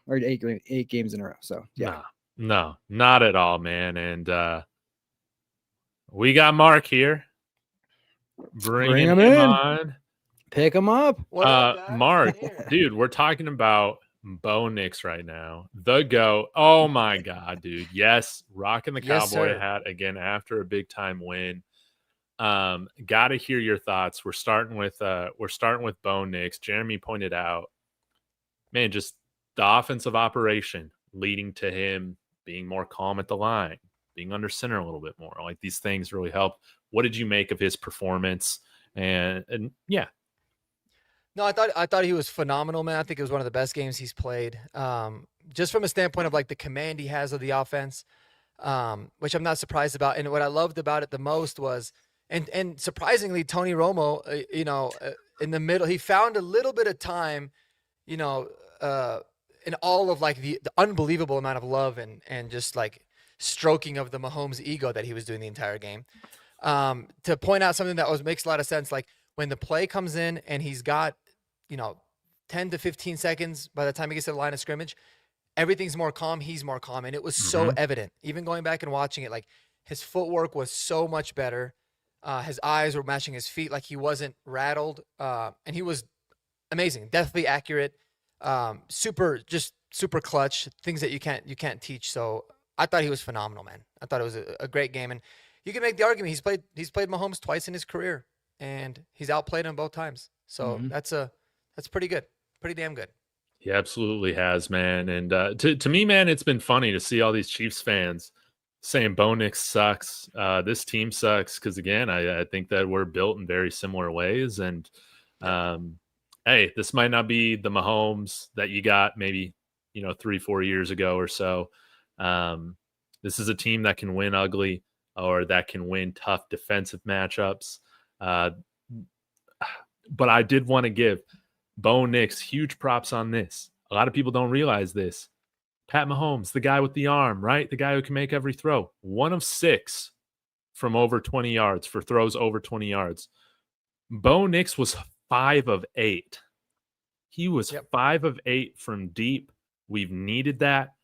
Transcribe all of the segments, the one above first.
or 8 games in a row. So yeah, no, not at all, man. And we got Mark here. Bring him in. on. Pick him up. What up, guys? Mark, I'm here. dude, we're talking about Bo Nix right now. The GOAT. Oh my God, dude. Yes, rocking the Yes, cowboy sir. hat again after a big time win. Got to hear your thoughts. We're starting with Bo Nix. Jeremy pointed out, man, just the offensive operation leading to him being more calm at the line, being under center a little bit more. Like these things really help. What did you make of his performance? And yeah. No, I thought he was phenomenal, man. I think it was one of the best games he's played. Just from a standpoint of like the command he has of the offense, which I'm not surprised about. And what I loved about it the most was, and surprisingly, Tony Romo, in the middle, he found a little bit of time, in all of like the unbelievable amount of love and just like stroking of the Mahomes ego that he was doing the entire game. To point out something that makes a lot of sense, like when the play comes in and he's got, 10 to 15 seconds by the time he gets to the line of scrimmage, everything's more calm. He's more calm. And it was so evident, even going back and watching it, like his footwork was so much better. His eyes were matching his feet. Like he wasn't rattled. And he was amazing, deathly accurate, super clutch, things that you can't teach. So I thought he was phenomenal, man. I thought it was a great game. And you can make the argument he's played Mahomes twice in his career and he's outplayed him both times. So that's pretty good. Pretty damn good. He absolutely has, man. And to me, man, it's been funny to see all these Chiefs fans saying Bo Nix sucks. This team sucks. Because, again, I think that we're built in very similar ways. And, hey, this might not be the Mahomes that you got maybe, 3-4 years ago or so. This is a team that can win ugly or that can win tough defensive matchups. But I did want to give Bo Nix huge props on this. A lot of people don't realize this. Pat Mahomes, the guy with the arm, right? The guy who can make every throw. 1 of 6 from over 20 yards for throws over 20 yards. Bo Nix was 5 of 8. He was 5 of 8 from deep. We've needed that.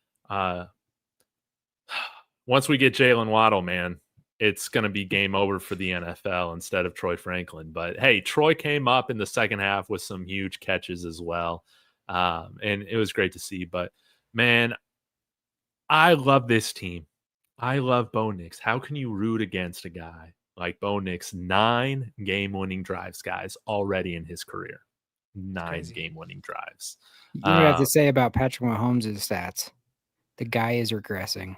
Once we get Jalen Waddle, man, it's going to be game over for the NFL instead of Troy Franklin. But, hey, Troy came up in the second half with some huge catches as well. And it was great to see. But, man, I love this team. I love Bo Nix. How can you root against a guy like Bo Nix? 9 game-winning drives, guys, already in his career. 9 game-winning drives. You know what I have to say about Patrick Mahomes' stats? The guy is regressing.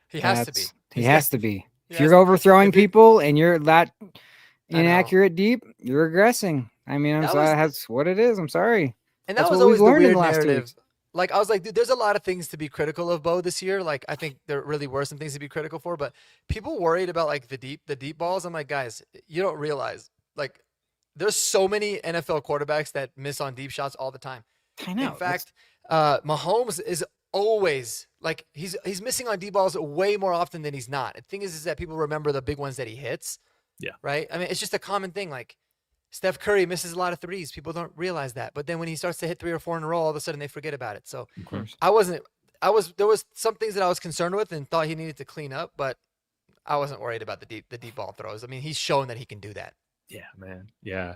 He has to be. He has to be. If you're overthrowing people and you're that inaccurate deep, you're regressing. I mean, I'm sorry. That's what it is. I'm sorry. And that was always the weird narrative. Like, I was like, dude, there's a lot of things to be critical of Bo this year. Like, I think there really were some things to be critical for, but people worried about like the deep balls. I'm like, guys, you don't realize, like, there's so many NFL quarterbacks that miss on deep shots all the time. I know. In fact, Mahomes is always like he's missing on deep balls way more often than he's not. The thing is that people remember the big ones that he hits. Yeah. Right. I mean, it's just a common thing. Like Steph Curry misses a lot of threes. People don't realize that. But then when he starts to hit 3 or 4 in a row, all of a sudden they forget about it. So there was some things that I was concerned with and thought he needed to clean up, but I wasn't worried about the deep ball throws. I mean, he's shown that he can do that. Yeah, man. Yeah.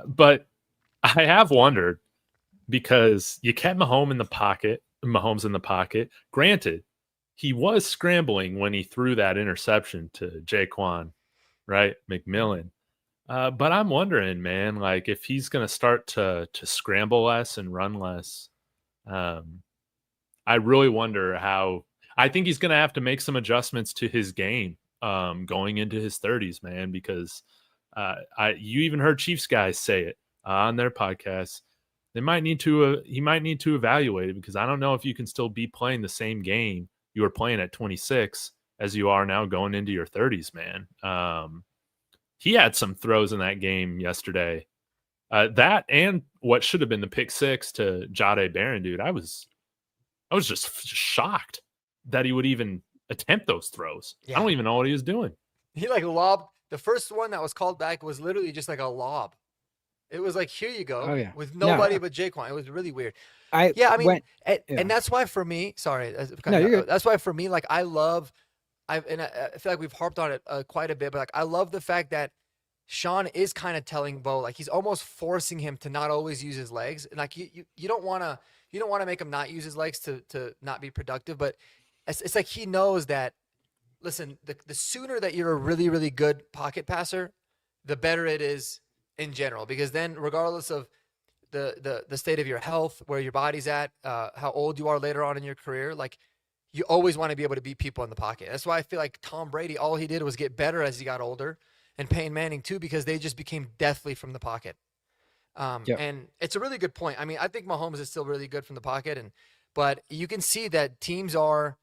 But I have wondered because you kept Mahomes in the pocket. Granted, he was scrambling when he threw that interception to Jaquan, right? McMillan. But I'm wondering, man, like if he's going to start to scramble less and run less, I really wonder how. I think he's going to have to make some adjustments to his game going into his 30s, man, because you even heard Chiefs guys say it on their podcast. He might need to evaluate it because I don't know if you can still be playing the same game you were playing at 26 as you are now going into your 30s, man. He had some throws in that game yesterday. That and what should have been the pick 6 to Jahdae Barron, dude. I was just shocked that he would even attempt those throws. Yeah. I don't even know what he was doing. He like lobbed. The first one that was called back was literally just like a lob. It was like, here you go, Oh, yeah. with No, nobody but Jaquan. It was really weird. I Yeah, I mean, went. and, Yeah. and that's why for me, sorry, No, you're good. that's why for me, like I feel like we've harped on it quite a bit, but like I love the fact that Sean is kind of telling Bo, like he's almost forcing him to not always use his legs, and like you don't want to make him not use his legs to not be productive, but it's like he knows that. Listen, the sooner that you're a really, really good pocket passer, the better it is in general. Because then, regardless of the state of your health, where your body's at, how old you are later on in your career, like you always want to be able to beat people in the pocket. That's why I feel like Tom Brady, all he did was get better as he got older, and Peyton Manning too, because they just became deathly from the pocket. Yep. And it's a really good point. I mean, I think Mahomes is still really good from the pocket, but you can see that teams are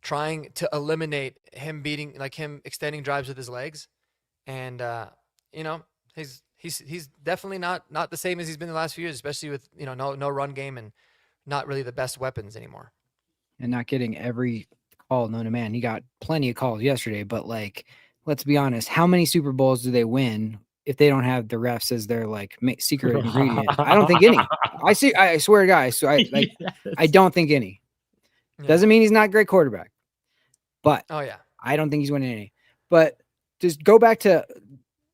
trying to eliminate him him extending drives with his legs. And, he's definitely not the same as he's been the last few years, especially with, no run game and not really the best weapons anymore. And not getting every call known to man. He got plenty of calls yesterday, but like, let's be honest, how many Super Bowls do they win if they don't have the refs as their like secret ingredient? I don't think any. I swear to God. So I don't think any. Yeah. Doesn't mean he's not a great quarterback, but I don't think he's winning any. But just go back to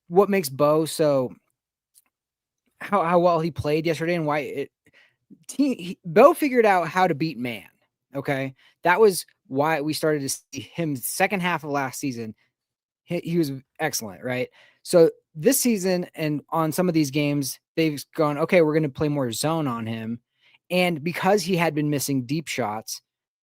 what makes Bo so how well he played yesterday and why Bo figured out how to beat man. Okay, that was why we started to see him second half of last season. He was excellent, right? So this season and on some of these games, they've gone, okay, we're going to play more zone on him. And because he had been missing deep shots,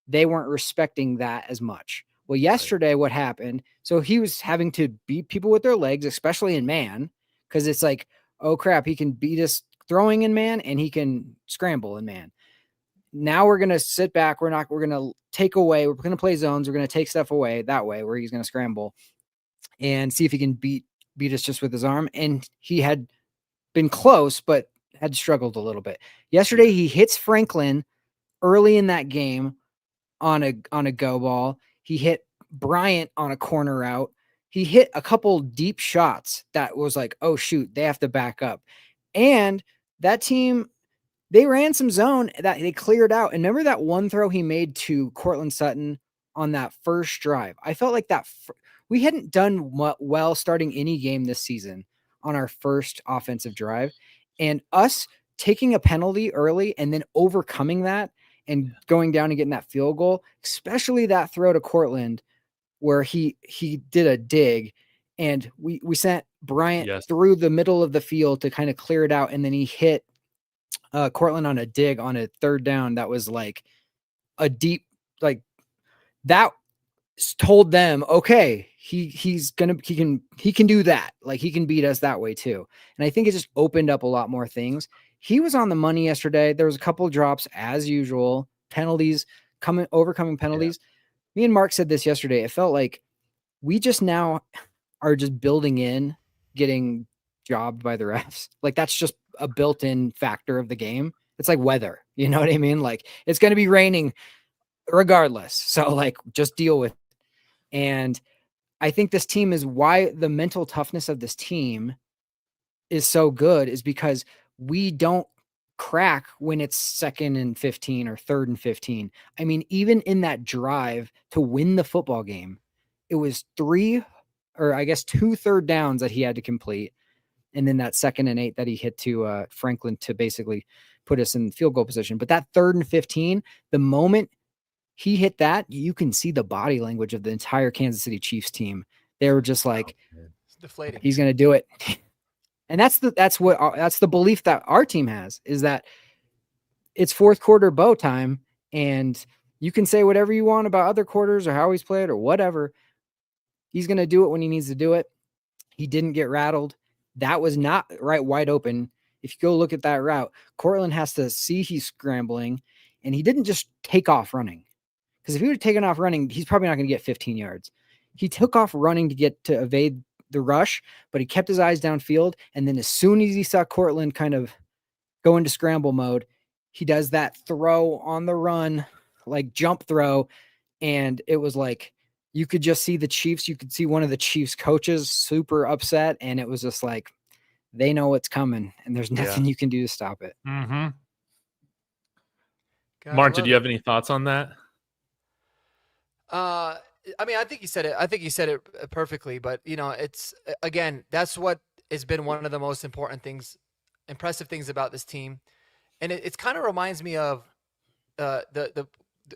they weren't respecting that as much. Well, yesterday, what happened? So he was having to beat people with their legs, especially in man, because it's like, oh crap, he can beat us throwing in man and he can scramble in man. Now we're going to sit back. We're going to take away. We're going to play zones. We're going to take stuff away that way where he's going to scramble and see if he can beat us just with his arm. And he had been close, but had struggled a little bit. Yesterday, he hits Franklin early in that game on a go ball. He hit Bryant on a corner route. He hit a couple deep shots that was like, oh shoot, they have to back up. And that team, they ran some zone that they cleared out. And remember that one throw he made to Cortland Sutton on that first drive? I felt like we hadn't done well starting any game this season on our first offensive drive. And us taking a penalty early and then overcoming that and going down and getting that field goal, especially that throw to Cortland where he did a dig and we sent Bryant through the middle of the field to kind of clear it out. And then he hit Cortland on a dig on a third down. That was like a deep, like that told them, okay, he can do that. Like he can beat us that way too. And I think it just opened up a lot more things. He was on the money yesterday. There was a couple of drops as usual, penalties overcoming penalties. Me and Mark said this yesterday. It felt like we just now are just building in getting jobbed by the refs. Like that's just a built-in factor of the game. It's like weather, you know what I mean? Like it's going to be raining regardless. So like just deal with it. And I think this team is why the mental toughness of this team is so good is because we don't crack when it's 2nd and 15 or 3rd and 15. I mean, even in that drive to win the football game, it was 2 third downs that he had to complete. And then that 2nd and 8 that he hit to Franklin to basically put us in field goal position. But that 3rd and 15, the moment he hit that, you can see the body language of the entire Kansas City Chiefs team. They were just like, it's deflating. He's going to do it. And that's the belief that our team has, is that it's fourth quarter Bo time. And you can say whatever you want about other quarters or how he's played or whatever. He's going to do it when he needs to do it. He didn't get rattled. That was not right wide open. If you go look at that route, Cortland has to see he's scrambling, and he didn't just take off running. Because if he would have taken off running, he's probably not going to get 15 yards. He took off running to evade the rush, but he kept his eyes downfield. And then as soon as he saw Cortland kind of go into scramble mode, he does that throw on the run, like jump throw. And it was like, you could just see the Chiefs. You could see one of the Chiefs coaches super upset. And it was just like, they know what's coming, and there's nothing you can do to stop it. Mm-hmm. Mark, did you have any thoughts on that? I mean, I think you said it. I think you said it perfectly. But it's again, that's what has been one of the most important things, impressive things about this team, and it kind of reminds me of the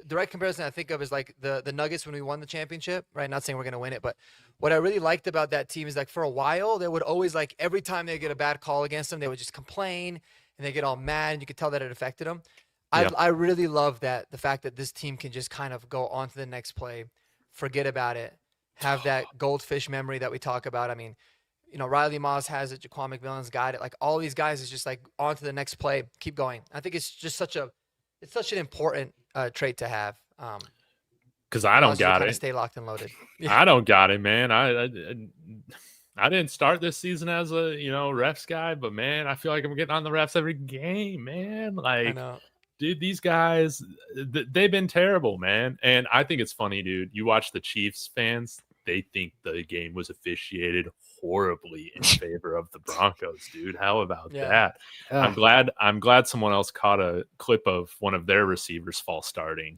direct comparison I think of is like the Nuggets when we won the championship. Right? Not saying we're gonna win it, but what I really liked about that team is like for a while they would always like every time they get a bad call against them, they would just complain and they get all mad, and you could tell that it affected them. I really love that the fact that this team can just kind of go on to the next play, forget about it, have that goldfish memory that we talk about. I mean, Riley Moss has it, Jaquan McMillan's got it. Like all these guys is just like on to the next play, keep going. I think it's just such an important trait to have. Because I don't got it. Stay locked and loaded. Yeah. I don't got it, man. I didn't start this season as a refs guy, but man, I feel like I'm getting on the refs every game, man. Like, I know. Dude, these guys, they've been terrible, man. And I think it's funny, dude. You watch the Chiefs fans, they think the game was officiated horribly in favor of the Broncos, dude. How about that? I'm glad someone else caught a clip of one of their receivers false starting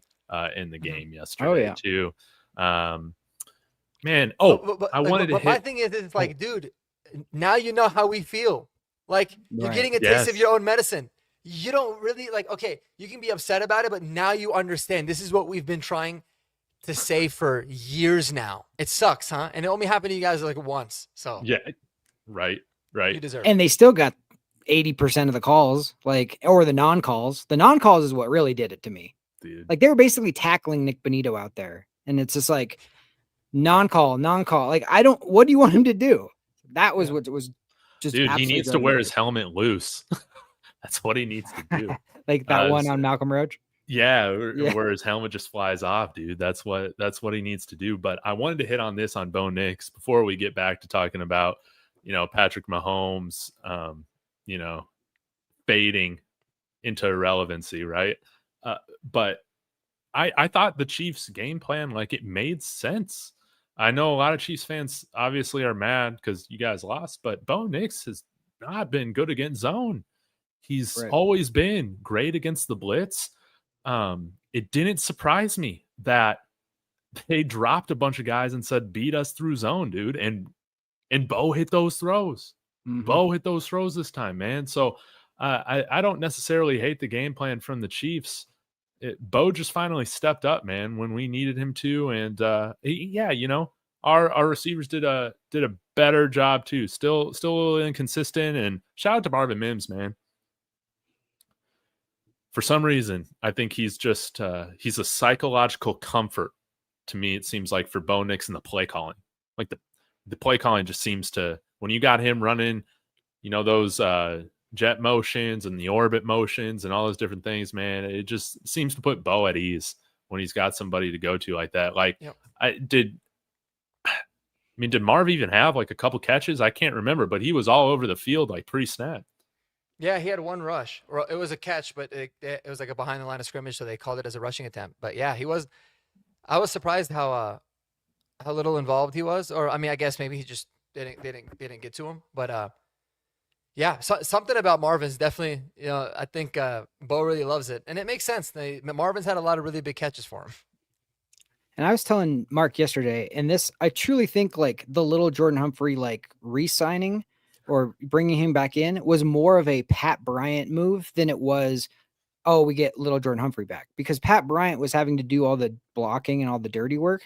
in the game yesterday too. Man, I wanted to hit. My thing is, it's like, dude, now you know how we feel. Like you're getting a taste of your own medicine. You don't really okay, you can be upset about it, but now you understand this is what we've been trying to say for years now. It sucks, huh? And it only happened to you guys like once. So yeah, right. You deserve and it. They still got 80% of the calls, or the non-calls. The non-calls is what really did it to me. Dude. Like they were basically tackling Nick Bonito out there. And it's just like non-call. Like what do you want him to do? That was what was just, dude, he needs to wear his helmet loose. That's what he needs to do. Like that one on Malcolm Roach. Yeah, where his helmet just flies off, dude. That's what he needs to do. But I wanted to hit on this on Bo Nix before we get back to talking about, Patrick Mahomes, fading into irrelevancy, right? But I thought the Chiefs' game plan, it made sense. I know a lot of Chiefs fans obviously are mad because you guys lost, but Bo Nix has not been good against zone. He's always been great against the blitz. It didn't surprise me that they dropped a bunch of guys and said, beat us through zone, dude. And Bo hit those throws. Mm-hmm. Bo hit those throws this time, man. So I don't necessarily hate the game plan from the Chiefs. Bo just finally stepped up, man, when we needed him to. And our receivers did a better job too. Still a little inconsistent. And shout out to Marvin Mims, man. For some reason, I think he's just he's a psychological comfort to me. It seems like for Bo Nix and the play calling, like the play calling just seems to, when you got him running, those jet motions and the orbit motions and all those different things, man, it just seems to put Bo at ease when he's got somebody to go to like that. Like, did Marv even have a couple catches? I can't remember, but he was all over the field pre-snap. Yeah, he had one rush. Or it was a catch, but it was a behind the line of scrimmage, so they called it as a rushing attempt. But yeah, he was. I was surprised how little involved he was. Or I mean, I guess maybe he just didn't get to him. But something about Marvin's definitely. I think Bo really loves it, and it makes sense. Marvin's had a lot of really big catches for him. And I was telling Mark yesterday, and this I truly think the little Jordan Humphrey re-signing or bringing him back in was more of a Pat Bryant move than it was, we get little Jordan Humphrey back, because Pat Bryant was having to do all the blocking and all the dirty work.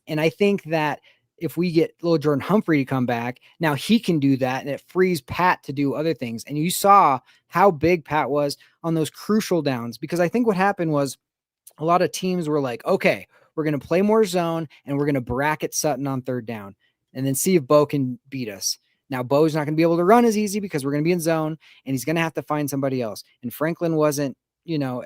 And I think that if we get little Jordan Humphrey to come back, now he can do that, and it frees Pat to do other things. And you saw how big Pat was on those crucial downs, because I think what happened was a lot of teams were like, okay, we're going to play more zone and we're going to bracket Sutton on third down and then see if Bo can beat us. Now, Bo's not going to be able to run as easy because we're going to be in zone, and he's going to have to find somebody else. And Franklin wasn't,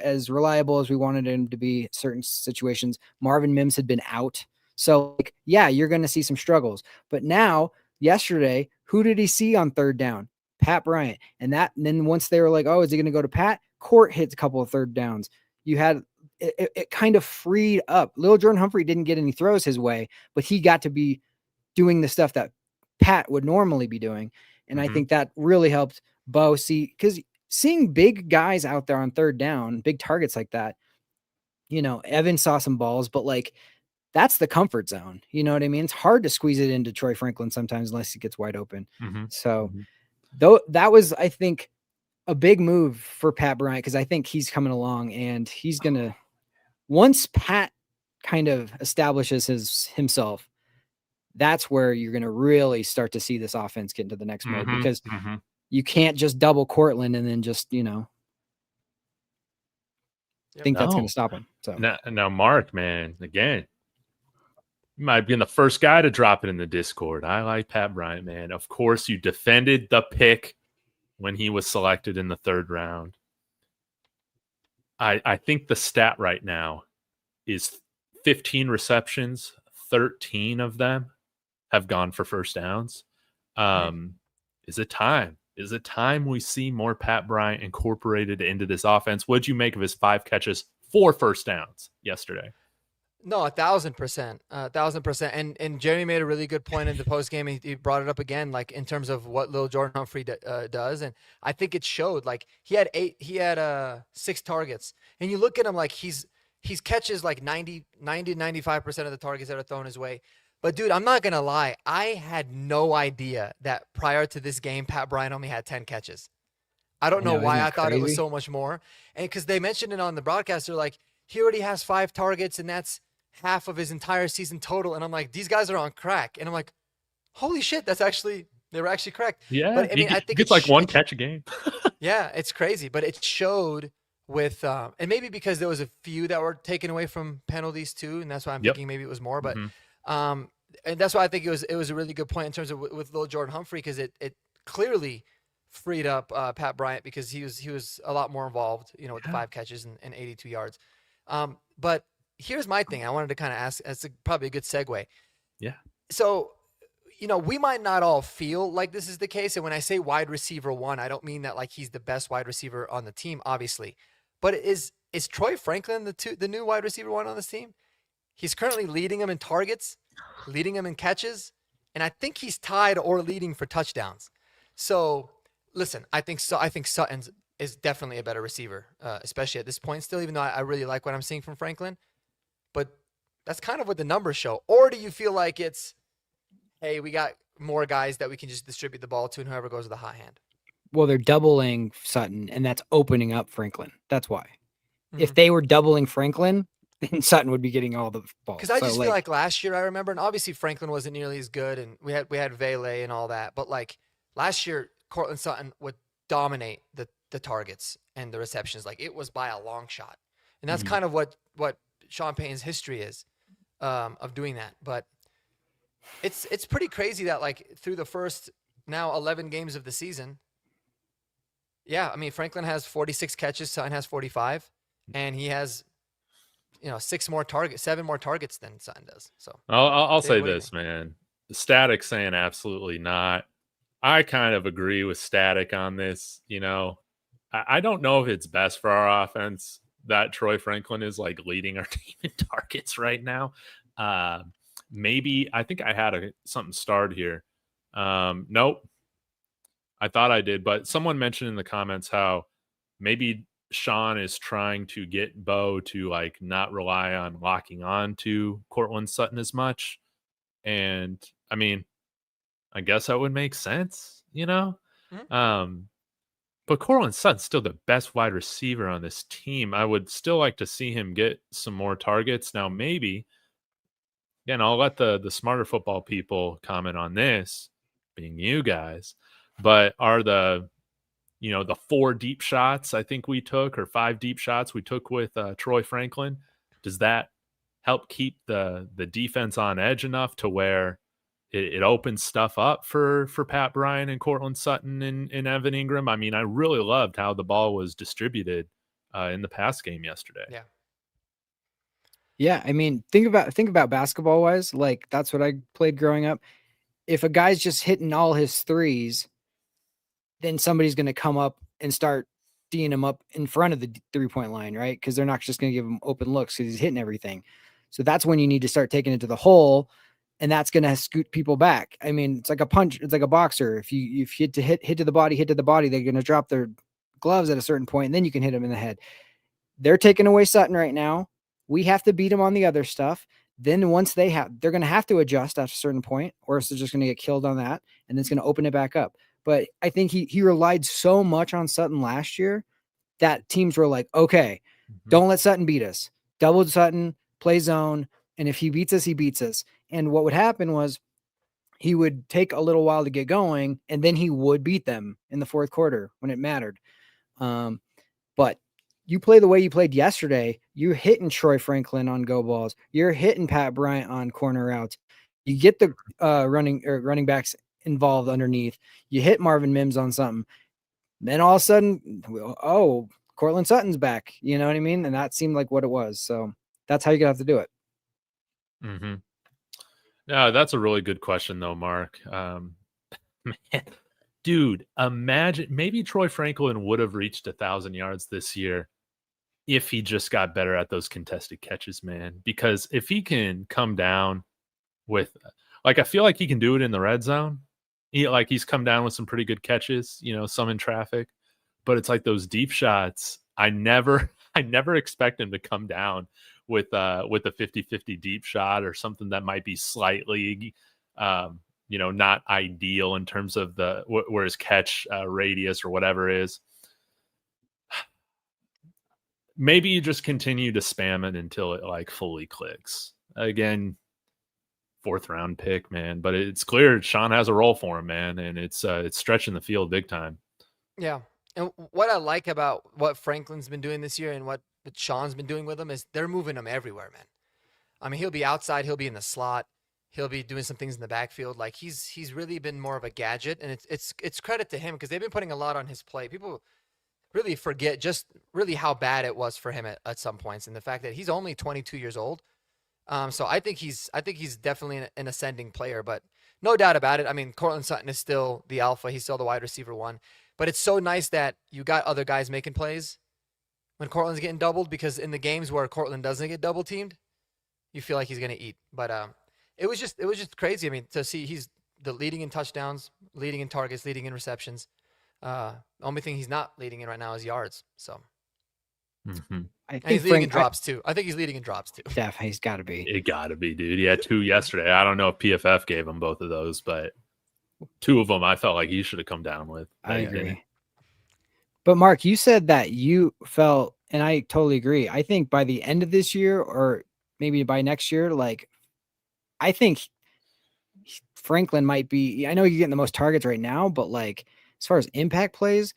as reliable as we wanted him to be in certain situations. Marvin Mims had been out. So, you're going to see some struggles. But now, yesterday, who did he see on third down? Pat Bryant. And then once they were like, is he going to go to Pat? Court hits a couple of third downs. You had it kind of freed up. Little Jordan Humphrey didn't get any throws his way, but he got to be doing the stuff that Pat would normally be doing. And I think that really helped Bo see, because seeing big guys out there on third down, big targets like that, Evan saw some balls, but like that's the comfort zone. You know what I mean? It's hard to squeeze it into Troy Franklin sometimes unless he gets wide open. So though that was, I think, a big move for Pat Bryant, because I think he's coming along and he's going to, once Pat kind of establishes himself, that's where you're going to really start to see this offense get into the next mode, because you can't just double Cortland and then just, think that's going to stop him. So now, Mark, man, again, you might have been the first guy to drop it in the Discord. I like Pat Bryant, man. Of course, you defended the pick when he was selected in the 3rd round. I think the stat right now is 15 receptions, 13 of them have gone for first downs. Is it time? Is it time we see more Pat Bryant incorporated into this offense? What'd you make of his 5 catches, 4 first downs yesterday? No, 1,000%, 1,000%. And Jeremy made a really good point in the post game. He brought it up again, like in terms of what little Jordan Humphrey does. And I think it showed. Like he had 6 targets, and you look at him like he's catches like 90 to 95% of the targets that are thrown his way. But dude, I'm not gonna lie, I had no idea that prior to this game, Pat Bryant only had 10 catches. I don't know why I thought it was so much more. And because they mentioned it on the broadcast, they're like, he already has 5 targets, and that's half of his entire season total. And I'm like, these guys are on crack. And I'm like, holy shit, they were actually correct. Yeah, but I mean, I think it's like 1 catch a game. Yeah, it's crazy, but it showed with and maybe because there was a few that were taken away from penalties too, and that's why I'm thinking maybe it was more. But and that's why I think it was a really good point in terms of with little Jordan Humphrey, because it clearly freed up Pat Bryant, because he was a lot more involved, with the 5 catches and 82 yards. But here's my thing. I wanted to kind of ask, it's probably a good segue. Yeah. So, we might not all feel like this is the case. And when I say wide receiver 1, I don't mean that like he's the best wide receiver on the team, obviously. But is Troy Franklin the new wide receiver 1 on this team? He's currently leading them in targets, leading them in catches, and I think he's tied or leading for touchdowns. So, listen, I think Sutton is definitely a better receiver, especially at this point still, even though I really like what I'm seeing from Franklin. But that's kind of what the numbers show. Or do you feel like it's, hey, we got more guys that we can just distribute the ball to, and whoever goes with the hot hand? Well, they're doubling Sutton, and that's opening up Franklin. That's why. If they were doubling Franklin, then Sutton would be getting all the balls. Because I just feel like last year, I remember, and obviously Franklin wasn't nearly as good, and we had Vele and all that. But like last year, Courtland Sutton would dominate the targets and the receptions. Like it was by a long shot. And that's kind of what Sean Payton's history is of doing that. But it's pretty crazy that like through the first now 11 games of the season, I mean, Franklin has 46 catches, Sutton has 45, and he has 7 more targets than Sutton does. So I'll say this, man. Static saying absolutely not. I kind of agree with Static on this. I don't know if it's best for our offense that Troy Franklin is like leading our team in targets right now. Maybe I think I had something starred here. Nope. I thought I did, but someone mentioned in the comments how maybe Sean is trying to get Bo to like not rely on locking on to Courtland Sutton as much. And I mean, I guess that would make sense, but Courtland Sutton's still the best wide receiver on this team. I would still like to see him get some more targets. Now, maybe, again, I'll let the smarter football people comment on this, being you guys, but are the 4 deep shots I think we took, or 5 deep shots we took with Troy Franklin, does that help keep the defense on edge enough to where it opens stuff up for Pat Bryant and Courtland Sutton and Evan Ingram? I mean, I really loved how the ball was distributed in the pass game yesterday. Yeah. I mean, think about basketball wise. Like that's what I played growing up. If a guy's just hitting all his threes, then somebody's going to come up and start D'ing him up in front of the 3-point line, right? Because they're not just going to give him open looks because he's hitting everything. So that's when you need to start taking it to the hole and that's going to scoot people back. I mean, it's like a punch. It's like a boxer. If you hit to the body, they're going to drop their gloves at a certain point, and then you can hit them in the head. They're taking away Sutton right now. We have to beat them on the other stuff. Then once they're going to have to adjust at a certain point, or else they're just going to get killed on that, and it's going to open it back up. But I think he relied so much on Sutton last year that teams were like, okay, don't let Sutton beat us. Double Sutton, play zone, and if he beats us, he beats us. And what would happen was he would take a little while to get going, and then he would beat them in the fourth quarter when it mattered. But you play the way you played yesterday, you're hitting Troy Franklin on go balls. You're hitting Pat Bryant on corner routes. You get the running backs involved underneath. You hit Marvin Mims on something. Then all of a sudden, oh, Cortland Sutton's back. You know what I mean? And that seemed like what it was. So that's how you're going to have to do it. Mm-hmm. Yeah, that's a really good question, though, Mark. Man, dude, imagine maybe Troy Franklin would have reached 1,000 yards this year if he just got better at those contested catches, man. Because if he can come down with, like, I feel like he can do it in the red zone. He's come down with some pretty good catches, some in traffic. But it's like those deep shots. I never expect him to come down with a 50-50 deep shot or something that might be slightly, not ideal in terms of where his catch radius or whatever is. Maybe you just continue to spam it until it like fully clicks. Again, 4th round pick, man, but it's clear Sean has a role for him, man, and it's stretching the field big time. Yeah. And what I like about what Franklin's been doing this year and what Sean's been doing with him is they're moving him everywhere, man. I mean, he'll be outside, he'll be in the slot, he'll be doing some things in the backfield. Like he's really been more of a gadget, and it's credit to him because they've been putting a lot on his plate. People really forget just really how bad it was for him at some points, and the fact that he's only 22 years old. So I think he's definitely an ascending player, but no doubt about it. I mean, Cortland Sutton is still the alpha. He's still the wide receiver one. But it's so nice that you got other guys making plays when Cortland's getting doubled, because in the games where Cortland doesn't get double teamed, you feel like he's going to eat. But it was just crazy. I mean, to see he's the leading in touchdowns, leading in targets, leading in receptions. The only thing he's not leading in right now is yards. So I think he's leading in drops too. I think he's leading in drops too. Definitely, he's got to be. It got to be, dude. He had 2 yesterday. I don't know if PFF gave him both of those, but 2 of them I felt like he should have come down with. I agree. But Mark, you said that you felt, and I totally agree. I think by the end of this year, or maybe by next year, like, I think Franklin might be, I know you're getting the most targets right now, but like, as far as impact plays,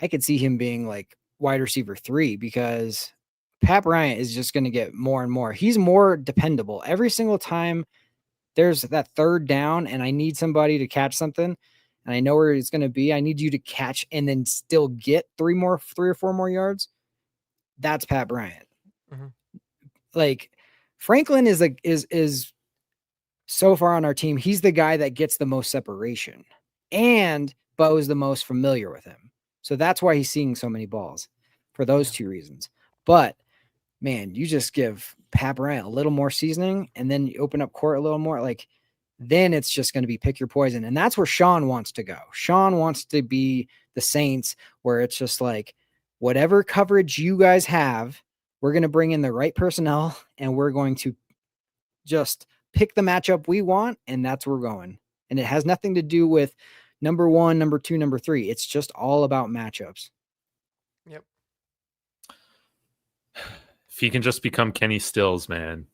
I could see him being like wide receiver 3, because Pat Bryant is just going to get more and more. He's more dependable. Every single time there's that 3rd down and I need somebody to catch something and I know where it's going to be, I need you to catch and then still get 3 or 4 more yards. That's Pat Bryant. Mm-hmm. Like, Franklin is so far on our team. He's the guy that gets the most separation, and Bo is the most familiar with him. So that's why he's seeing so many balls, for those 2 reasons. But man, you just give Pat Bryant a little more seasoning and then you open up court a little more, like, then it's just going to be pick your poison. And that's where Sean wants to go. Sean wants to be the Saints, where it's just like, whatever coverage you guys have, we're going to bring in the right personnel and we're going to just pick the matchup we want. And that's where we're going. And it has nothing to do with number 1, number 2, number 3. It's just all about matchups. Yep. If he can just become Kenny Stills, man,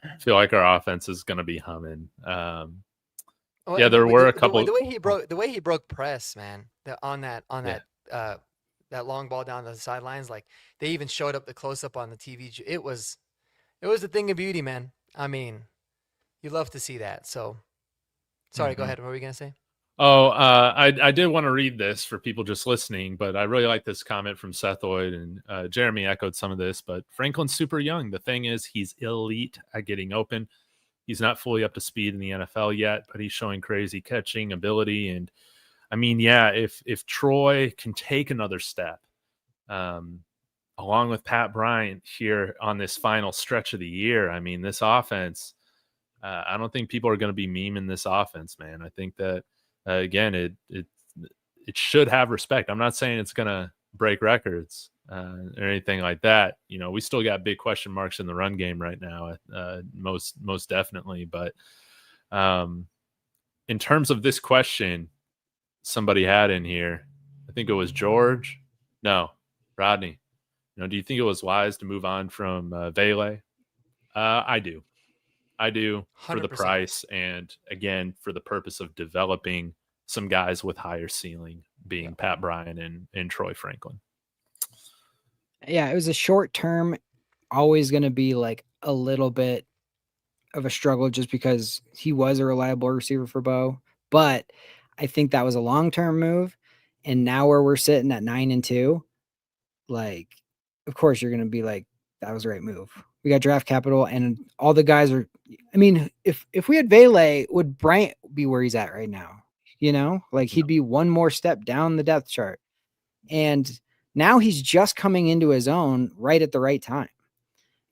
I feel like our offense is going to be humming. There were a couple. The way he broke press, man. That long ball down the sidelines, like they even showed up the close up on the TV. It was a thing of beauty, man. I mean, you love to see that. So, sorry, go ahead. What were you gonna say? Oh, I did want to read this for people just listening, but I really like this comment from Seth Lloyd, and Jeremy echoed some of this, but Franklin's super young. The thing is, he's elite at getting open. He's not fully up to speed in the NFL yet, but he's showing crazy catching ability. And I mean, yeah, if Troy can take another step, along with Pat Bryant here on this final stretch of the year, I mean, this offense, I don't think people are going to be memeing this offense, man. I think that again, it should have respect. I'm not saying it's going to break records or anything like that. You know, we still got big question marks in the run game right now, most definitely. But in terms of this question, somebody had in here, I think it was George. No, Rodney. You know, do you think it was wise to move on from Vele? I do. For the 100%. price and, again, for the purpose of developing some guys with higher ceiling, being Pat Bryan and Troy Franklin. Yeah, it was a short term, always going to be like a little bit of a struggle just because he was a reliable receiver for Bo. But I think that was a long-term move. And now where we're sitting at 9-2, like, of course you're going to be like, that was the right move. We got draft capital and all the guys are, I mean, if we had Vele, would Bryant be where he's at right now? You know, like he'd be one more step down the depth chart. And now he's just coming into his own right at the right time.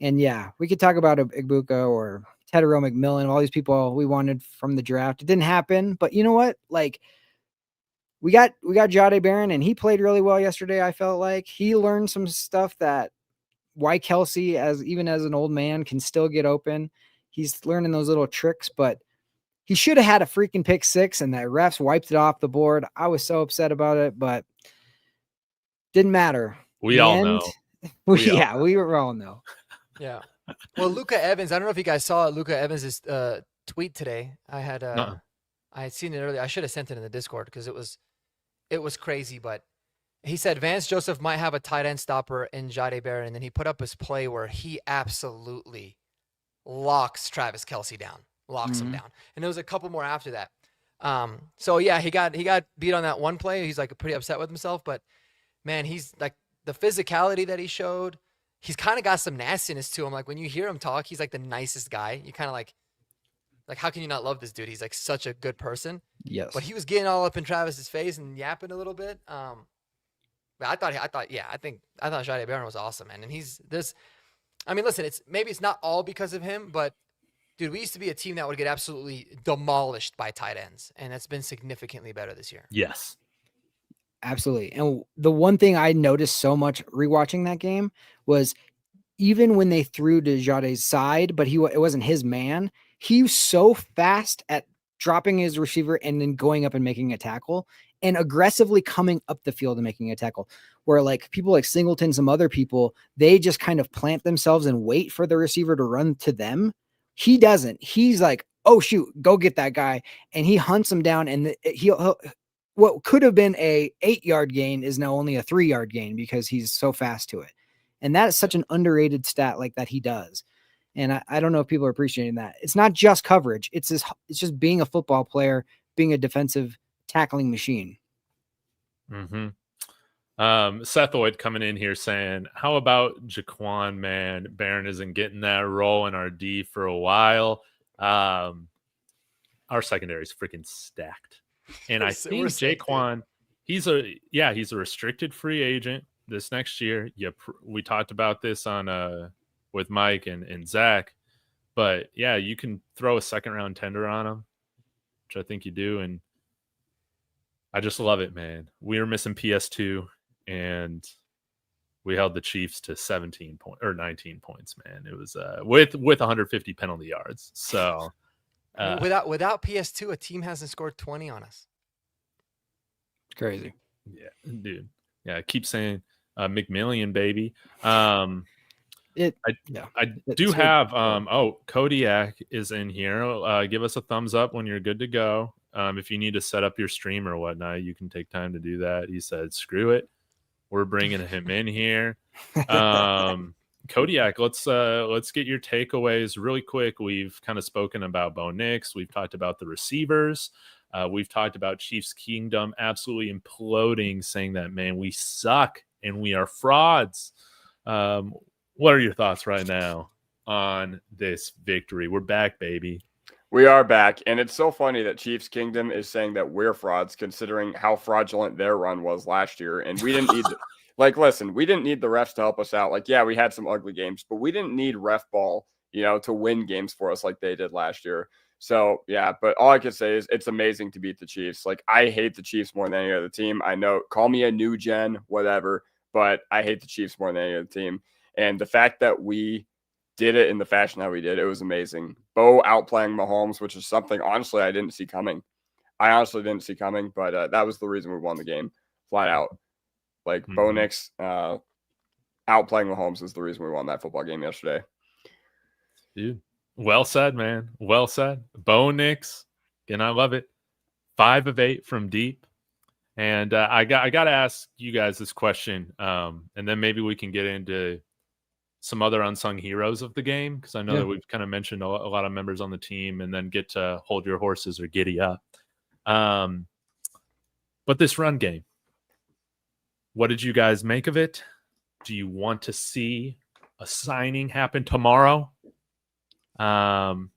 And yeah, we could talk about Igbuka or Tedero McMillan, all these people we wanted from the draft. It didn't happen, but you know what? Like we got Jahdae Barron and he played really well yesterday. I felt like he learned some stuff that why Kelsey, even as an old man, can still get open. He's learning those little tricks, but he should have had a freaking pick 6 and the refs wiped it off the board. I was so upset about it, but didn't matter. We all know. We all know. Yeah. Well, Luka Evans, I don't know if you guys saw Luka Evans' tweet today. I had seen it earlier. I should have sent it in the Discord because it was crazy, but he said Vance Joseph might have a tight end stopper in Jahdae Barron, and then he put up his play where he absolutely locks Travis Kelce down, him down. And there was a couple more after that. So yeah, he got beat on that one play. He's like pretty upset with himself, but man, he's like the physicality that he showed. He's kind of got some nastiness to him. Like when you hear him talk, he's like the nicest guy. You kind of like how can you not love this dude? He's like such a good person. Yes. But he was getting all up in Travis's face and yapping a little bit. But I thought Jahdae Barron was awesome, man. And listen, it's not all because of him, but dude, we used to be a team that would get absolutely demolished by tight ends, and it's been significantly better this year. Yes. Absolutely. And the one thing I noticed so much rewatching that game was even when they threw to Jahdae's side, but it wasn't his man, he was so fast at dropping his receiver and then going up and making a tackle and aggressively coming up the field and making a tackle, where like people like Singleton, some other people, they just kind of plant themselves and wait for the receiver to run to them. He doesn't. He's like, oh shoot, go get that guy. And he hunts him down, and he'll what could have been a 8-yard gain is now only a 3-yard gain because he's so fast to it. And that is such an underrated stat like that he does. And I don't know if people are appreciating that. It's not just coverage. It's just being a football player, being a defensive tackling machine. Mm-hmm. Seth Oyd coming in here saying, how about Jaquan, man? Barron isn't getting that role in our D for a while. Our secondary is freaking stacked. And I think Jaquan, he's a restricted free agent this next year. We talked about this on with Mike and Zach, but yeah, you can throw a 2nd-round tender on him, which I think you do. And I just love it, man. We were missing PS2 and we held the Chiefs to 19 points, man. It was with 150 penalty yards. So without PS2, a team hasn't scored 20 on us. It's crazy. Yeah, dude. Yeah, I keep saying McMillian, baby. Kodiak is in here. Give us a thumbs up when you're good to go. If you need to set up your stream or whatnot, you can take time to do that. He said, screw it. We're bringing him in here. Kodiak, let's get your takeaways really quick. We've kind of spoken about Bo Nix. We've talked about the receivers. We've talked about Chiefs Kingdom absolutely imploding, saying that, man, we suck and we are frauds. What are your thoughts right now on this victory? We're back, baby. We are back, and it's so funny that Chiefs Kingdom is saying that we're frauds, considering how fraudulent their run was last year. And we didn't need we didn't need the refs to help us out. Like, yeah, we had some ugly games, but we didn't need ref ball to win games for us like they did last year. So, yeah, but all I can say is it's amazing to beat the Chiefs. Like, I hate the Chiefs more than any other team. I know, call me a new gen, whatever, but I hate the Chiefs more than any other team. And the fact that we did it in the fashion that we did, it was amazing. Bo outplaying Mahomes, which is something, honestly, I didn't see coming. But that was the reason we won the game, flat out. Like, Bo Nix outplaying Mahomes is the reason we won that football game yesterday. Dude, well said, man. Well said. Bo Nix, and I love it. 5 of 8 from deep. And I got to ask you guys this question, and then maybe we can get into some other unsung heroes of the game, because I know that we've kind of mentioned a lot of members on the team, and then get to hold your horses or giddy up. But this run game, what did you guys make of it? Do you want to see a signing happen tomorrow? And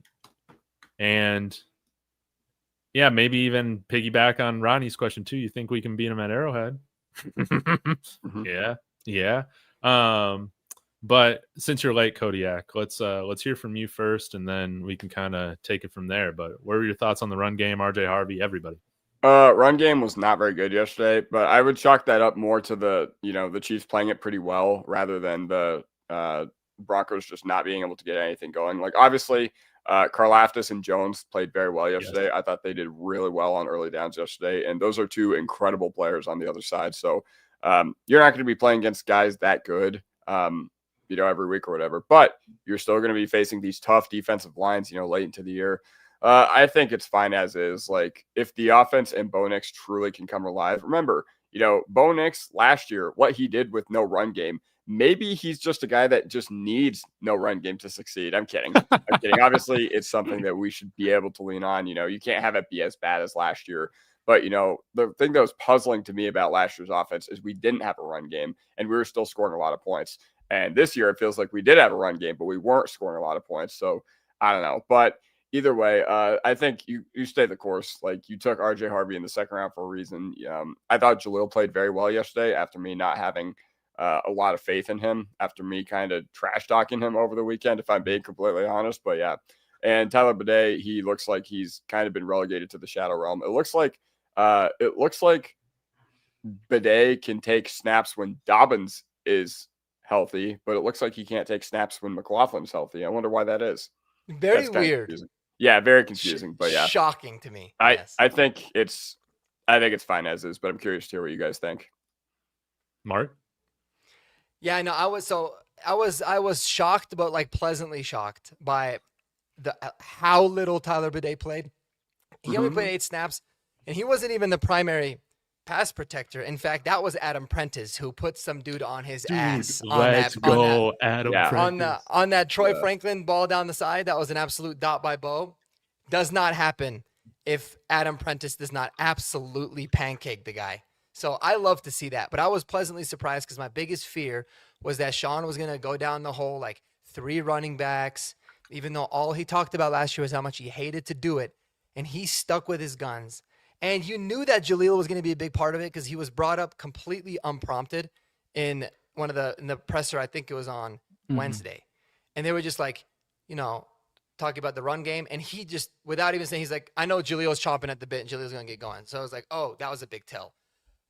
yeah, maybe even piggyback on Ronnie's question too. You think we can beat him at Arrowhead? Yeah. But since you're late, Kodiak, let's hear from you first, and then we can kind of take it from there. But what were your thoughts on the run game, RJ Harvey, everybody? Run game was not very good yesterday, but I would chalk that up more to the Chiefs playing it pretty well rather than the Broncos just not being able to get anything going. Like, obviously, Karlaftis and Jones played very well yesterday. Yes. I thought they did really well on early downs yesterday, and those are 2 incredible players on the other side. So you're not going to be playing against guys that good, every week or whatever, but you're still going to be facing these tough defensive lines, late into the year. I think it's fine as is. Like, if the offense and Bo Nix truly can come alive, remember, Bo Nix last year, what he did with no run game, maybe he's just a guy that just needs no run game to succeed. I'm kidding. Obviously, it's something that we should be able to lean on. You can't have it be as bad as last year. But, the thing that was puzzling to me about last year's offense is we didn't have a run game, and we were still scoring a lot of points. And this year, it feels like we did have a run game, but we weren't scoring a lot of points. So, I don't know. But either way, I think you stay the course. Like, you took RJ Harvey in the second round for a reason. I thought Jaleel played very well yesterday after me not having a lot of faith in him, after me kind of trash talking him over the weekend, if I'm being completely honest. But yeah, and Tyler Bidet, he looks like he's kind of been relegated to the shadow realm. It looks like Bidet can take snaps when Dobbins is healthy, but it looks like he can't take snaps when McLaughlin's healthy. I wonder why that is. Very weird. Yeah, very confusing, but yeah, shocking to me. I think it's fine as is, but I'm curious to hear what you guys think. Mark? Yeah, no, I was shocked, but like pleasantly shocked by how little Tyler Bidet played. He only played 8 snaps, and he wasn't even the primary pass protector. In fact, that was Adam Prentice who put some dude on his ass. Adam Prentice. On that Troy Franklin ball down the side. That was an absolute dot by Bo. Does not happen if Adam Prentice does not absolutely pancake the guy. So I love to see that. But I was pleasantly surprised because my biggest fear was that Sean was going to go down the whole, like, 3 running backs, even though all he talked about last year was how much he hated to do it. And he stuck with his guns. And you knew that Jaleel was going to be a big part of it because he was brought up completely unprompted in the presser. I think it was on Wednesday. And they were just like, talking about the run game. And he just, without even saying, he's like, I know Jaleel's chomping at the bit and Jaleel's going to get going. So I was like, oh, that was a big tell.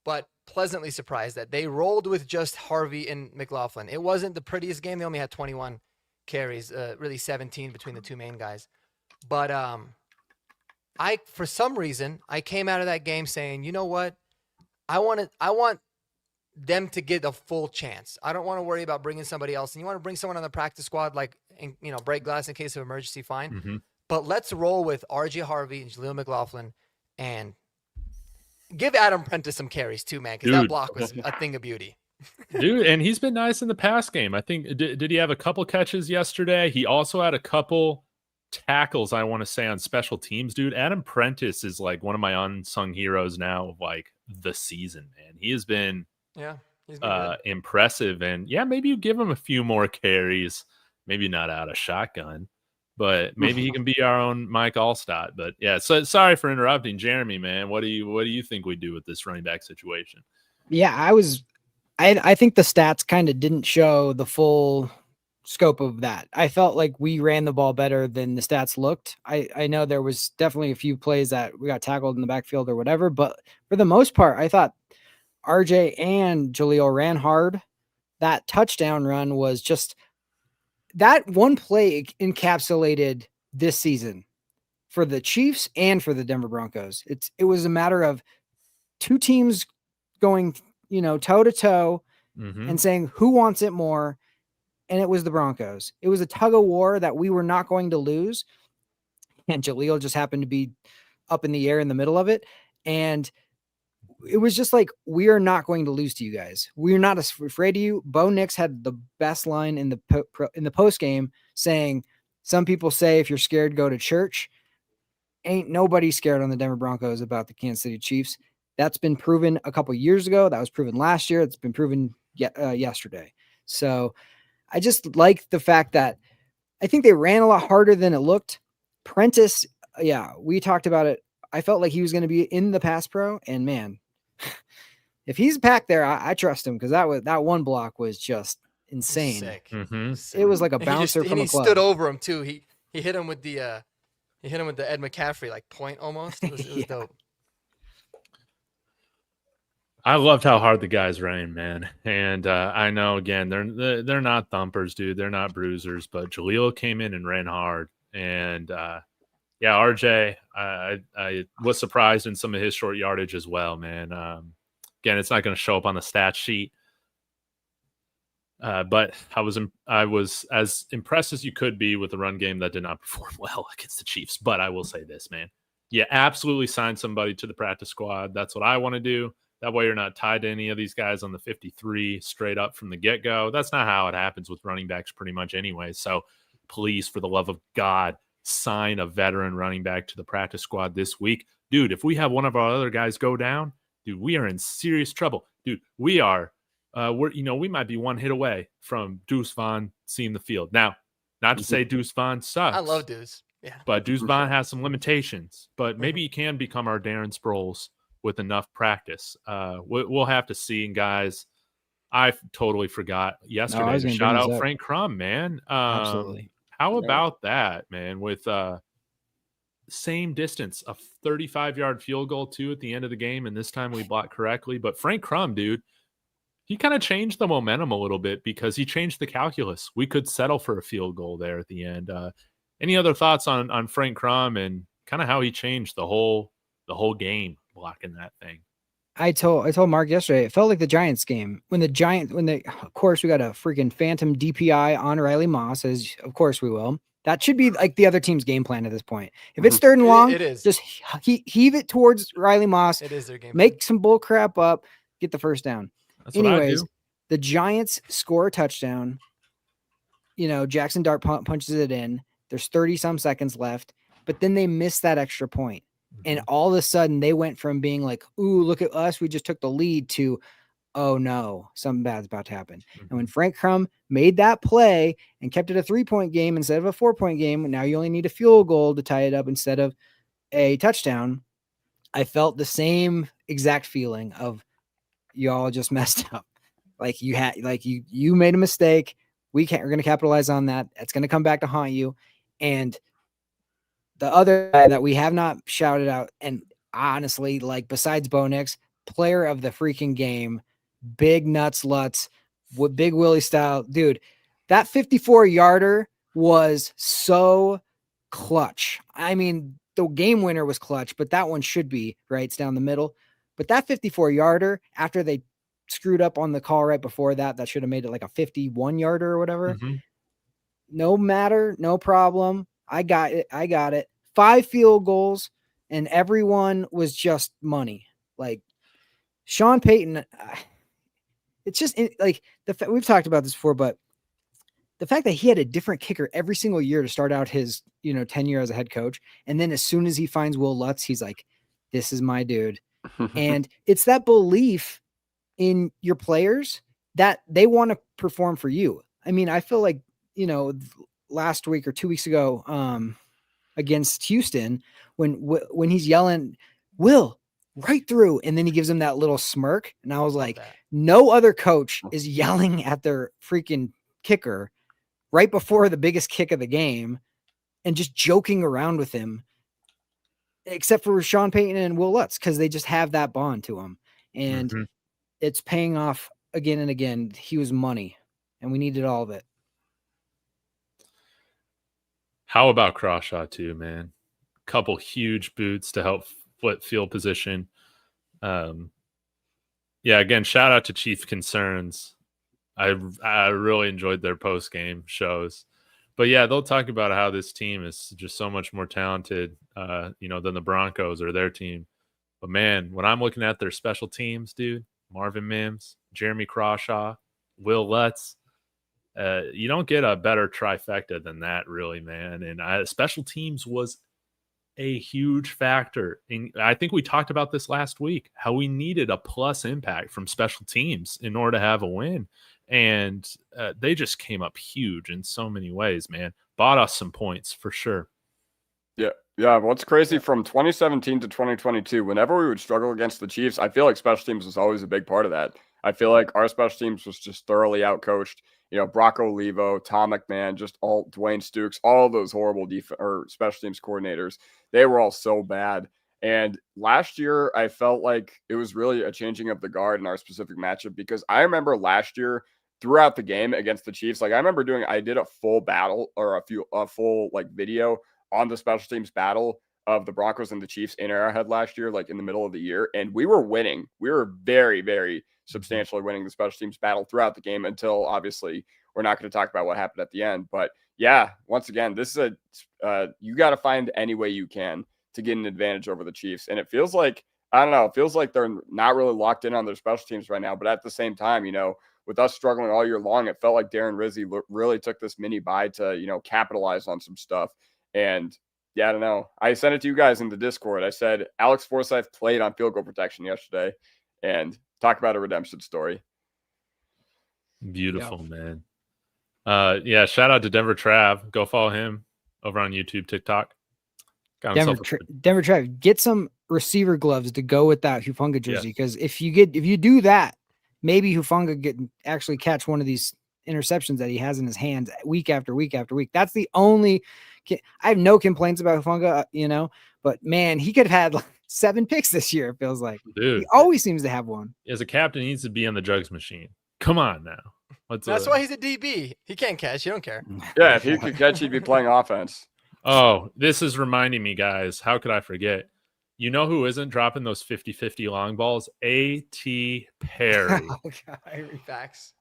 But pleasantly surprised that they rolled with just Harvey and McLaughlin. It wasn't the prettiest game. They only had 21 carries, really 17 between the 2 main guys. But for some reason, I came out of that game saying, you know what? I want them to get a full chance. I don't want to worry about bringing somebody else. And you want to bring someone on the practice squad, like, break glass in case of emergency, fine. But let's roll with RJ Harvey and Jaleel McLaughlin and give Adam Prentice some carries too, man, because that block was a thing of beauty. Dude, and he's been nice in the pass game. I think, did he have a couple catches yesterday? He also had a couple tackles, I want to say, on special teams, dude. Adam Prentice is like one of my unsung heroes now of like the season, man. He has been impressive. And yeah, maybe you give him a few more carries, maybe not out of shotgun, but maybe he can be our own Mike Allstott. But yeah, so sorry for interrupting. Jeremy, man, what do you think we do with this running back situation? Yeah, I think the stats kind of didn't show the full scope of that. I felt like we ran the ball better than the stats looked. I know there was definitely a few plays that we got tackled in the backfield or whatever, but for the most part, I thought RJ and Jaleel ran hard. That touchdown run was just that one play encapsulated this season for the Chiefs and for the Denver Broncos. It was a matter of two teams going, toe to toe and saying who wants it more. And it was the Broncos. It was a tug of war that we were not going to lose. And Jaleel just happened to be up in the air in the middle of it. And it was just like, we are not going to lose to you guys. We're not afraid of you. Bo Nix had the best line in the post game saying, some people say, if you're scared, go to church. Ain't nobody scared on the Denver Broncos about the Kansas City Chiefs. That's been proven a couple years ago. That was proven last year. It's been proven yesterday. So I just like the fact that I think they ran a lot harder than it looked. Prentice, we talked about it. I felt like he was going to be in the pass pro, and man, if he's back there, I trust him because that one block was just insane. Sick. It was like a bouncer from a club. He stood over him too. He hit him with the Ed McCaffrey like point almost. It was dope. I loved how hard the guys ran, man. And I know, again, they're not thumpers, dude. They're not bruisers. But Jaleel came in and ran hard. And, RJ, I was surprised in some of his short yardage as well, man. Again, it's not going to show up on the stat sheet. But I was as impressed as you could be with the run game that did not perform well against the Chiefs. But I will say this, man. Yeah, absolutely sign somebody to the practice squad. That's what I want to do. That way you're not tied to any of these guys on the 53 straight up from the get-go. That's not how it happens with running backs pretty much anyway. So please, for the love of God, sign a veteran running back to the practice squad this week. Dude, if we have one of our other guys go down, dude, we are in serious trouble. Dude, we are we might be one hit away from Deuce Vaughn seeing the field. Now, not to say Deuce Vaughn sucks. I love Deuce. Yeah. But Deuce Vaughn has some limitations. But maybe he can become our Darren Sproles with enough practice. We'll have to see. And guys, I totally forgot yesterday to shout out Frank Crum, man. Absolutely. How about that, man? With same distance, a 35-yard field goal too at the end of the game, and this time we blocked correctly. But Frank Crum, dude, he kind of changed the momentum a little bit because he changed the calculus. We could settle for a field goal there at the end. Any other thoughts on Frank Crum and kind of how he changed the whole game blocking that thing? I told Mark yesterday, it felt like the Giants game of course we got a freaking phantom DPI on Riley Moss, as of course we will. That should be like the other team's game plan at this point. If it's third and long, it is. Just heave it towards Riley Moss. It is their game. Make some bull crap up, get the first down. That's Anyways, the Giants score a touchdown. Jackson Dart punches it in. There's 30-some seconds left, but then they miss that extra point. And all of a sudden, they went from being like, ooh, look at us, we just took the lead, to, oh, no, something bad's about to happen. And when Frank Crum made that play and kept it a 3-point game instead of a 4-point game, now you only need a field goal to tie it up instead of a touchdown, I felt the same exact feeling of y'all just messed up. Like you made a mistake. We're going to capitalize on that. It's going to come back to haunt you. And the other guy that we have not shouted out, and honestly, like besides Bo Nix, player of the freaking game, big nuts Lutz, with Big Willie style, dude, that 54-yarder was so clutch. I mean, the game winner was clutch, but that one should be, right? It's down the middle. But that 54-yarder, after they screwed up on the call right before that should have made it like a 51-yarder or whatever. No matter, no problem. I got it. 5 field goals, and everyone was just money. Like Sean Payton, it's just like we've talked about this before, but the fact that he had a different kicker every single year to start out his tenure as a head coach, and then as soon as he finds Will Lutz, he's like, "This is my dude," and it's that belief in your players that they want to perform for you. I mean, I feel like last week or 2 weeks ago against Houston, when he's yelling, "Will, right through," and then he gives him that little smirk, and I was like, no other coach is yelling at their freaking kicker right before the biggest kick of the game and just joking around with him, except for Sean Payton and Will Lutz, because they just have that bond to him. And it's paying off again and again. He was money, and we needed all of it. How about Crawshaw too, man? Couple huge boots to help flip field position. Yeah, again, shout out to Chief Concerns. I really enjoyed their post game shows. But yeah, they'll talk about how this team is just so much more talented, than the Broncos or their team. But man, when I'm looking at their special teams, dude, Marvin Mims, Jeremy Crawshaw, Will Lutz, you don't get a better trifecta than that, really, man. And special teams was a huge factor. And I think we talked about this last week, how we needed a plus impact from special teams in order to have a win. And they just came up huge in so many ways, man. Bought us some points for sure. Yeah. What's crazy from 2017 to 2022, whenever we would struggle against the Chiefs, I feel like special teams was always a big part of that. I feel like our special teams was just thoroughly outcoached. Brocco Levo, Tom McMahon, just all Dwayne Stukes, all those horrible special teams coordinators. They were all so bad. And last year, I felt like it was really a changing of the guard in our specific matchup, because I remember last year throughout the game against the Chiefs, like I did a full battle or a full video on the special teams battle of the Broncos and the Chiefs in Arrowhead last year, like in the middle of the year. And we were winning. We were very, very substantially winning the special teams battle throughout the game until obviously we're not going to talk about what happened at the end. But yeah, once again, this is you got to find any way you can to get an advantage over the Chiefs. And it feels like, I don't know, it feels like they're not really locked in on their special teams right now. But at the same time, with us struggling all year long, it felt like Darren Rizzi really took this mini bye to, capitalize on some stuff. And yeah, I don't know. I sent it to you guys in the Discord. I said Alex Forsyth played on field goal protection yesterday, and talk about a redemption story. Beautiful, man. Yeah, shout out to Denver Trav. Go follow him over on YouTube, TikTok. Denver Trav, get some receiver gloves to go with that Hufanga jersey, because if you do that, maybe Hufanga actually catch one of these interceptions that he has in his hands week after week after week. That's the only. I have no complaints about Hufanga, but man, he could have had like 7 picks this year. It feels like, dude, he always seems to have one. As a captain, he needs to be on the drugs machine. Come on now. That's why he's a DB. He can't catch. You don't care. Yeah, if he could catch, he'd be playing offense. Oh, this is reminding me, guys. How could I forget? You know who isn't dropping those 50-50 long balls? A.T. Perry. Oh, God. Facts.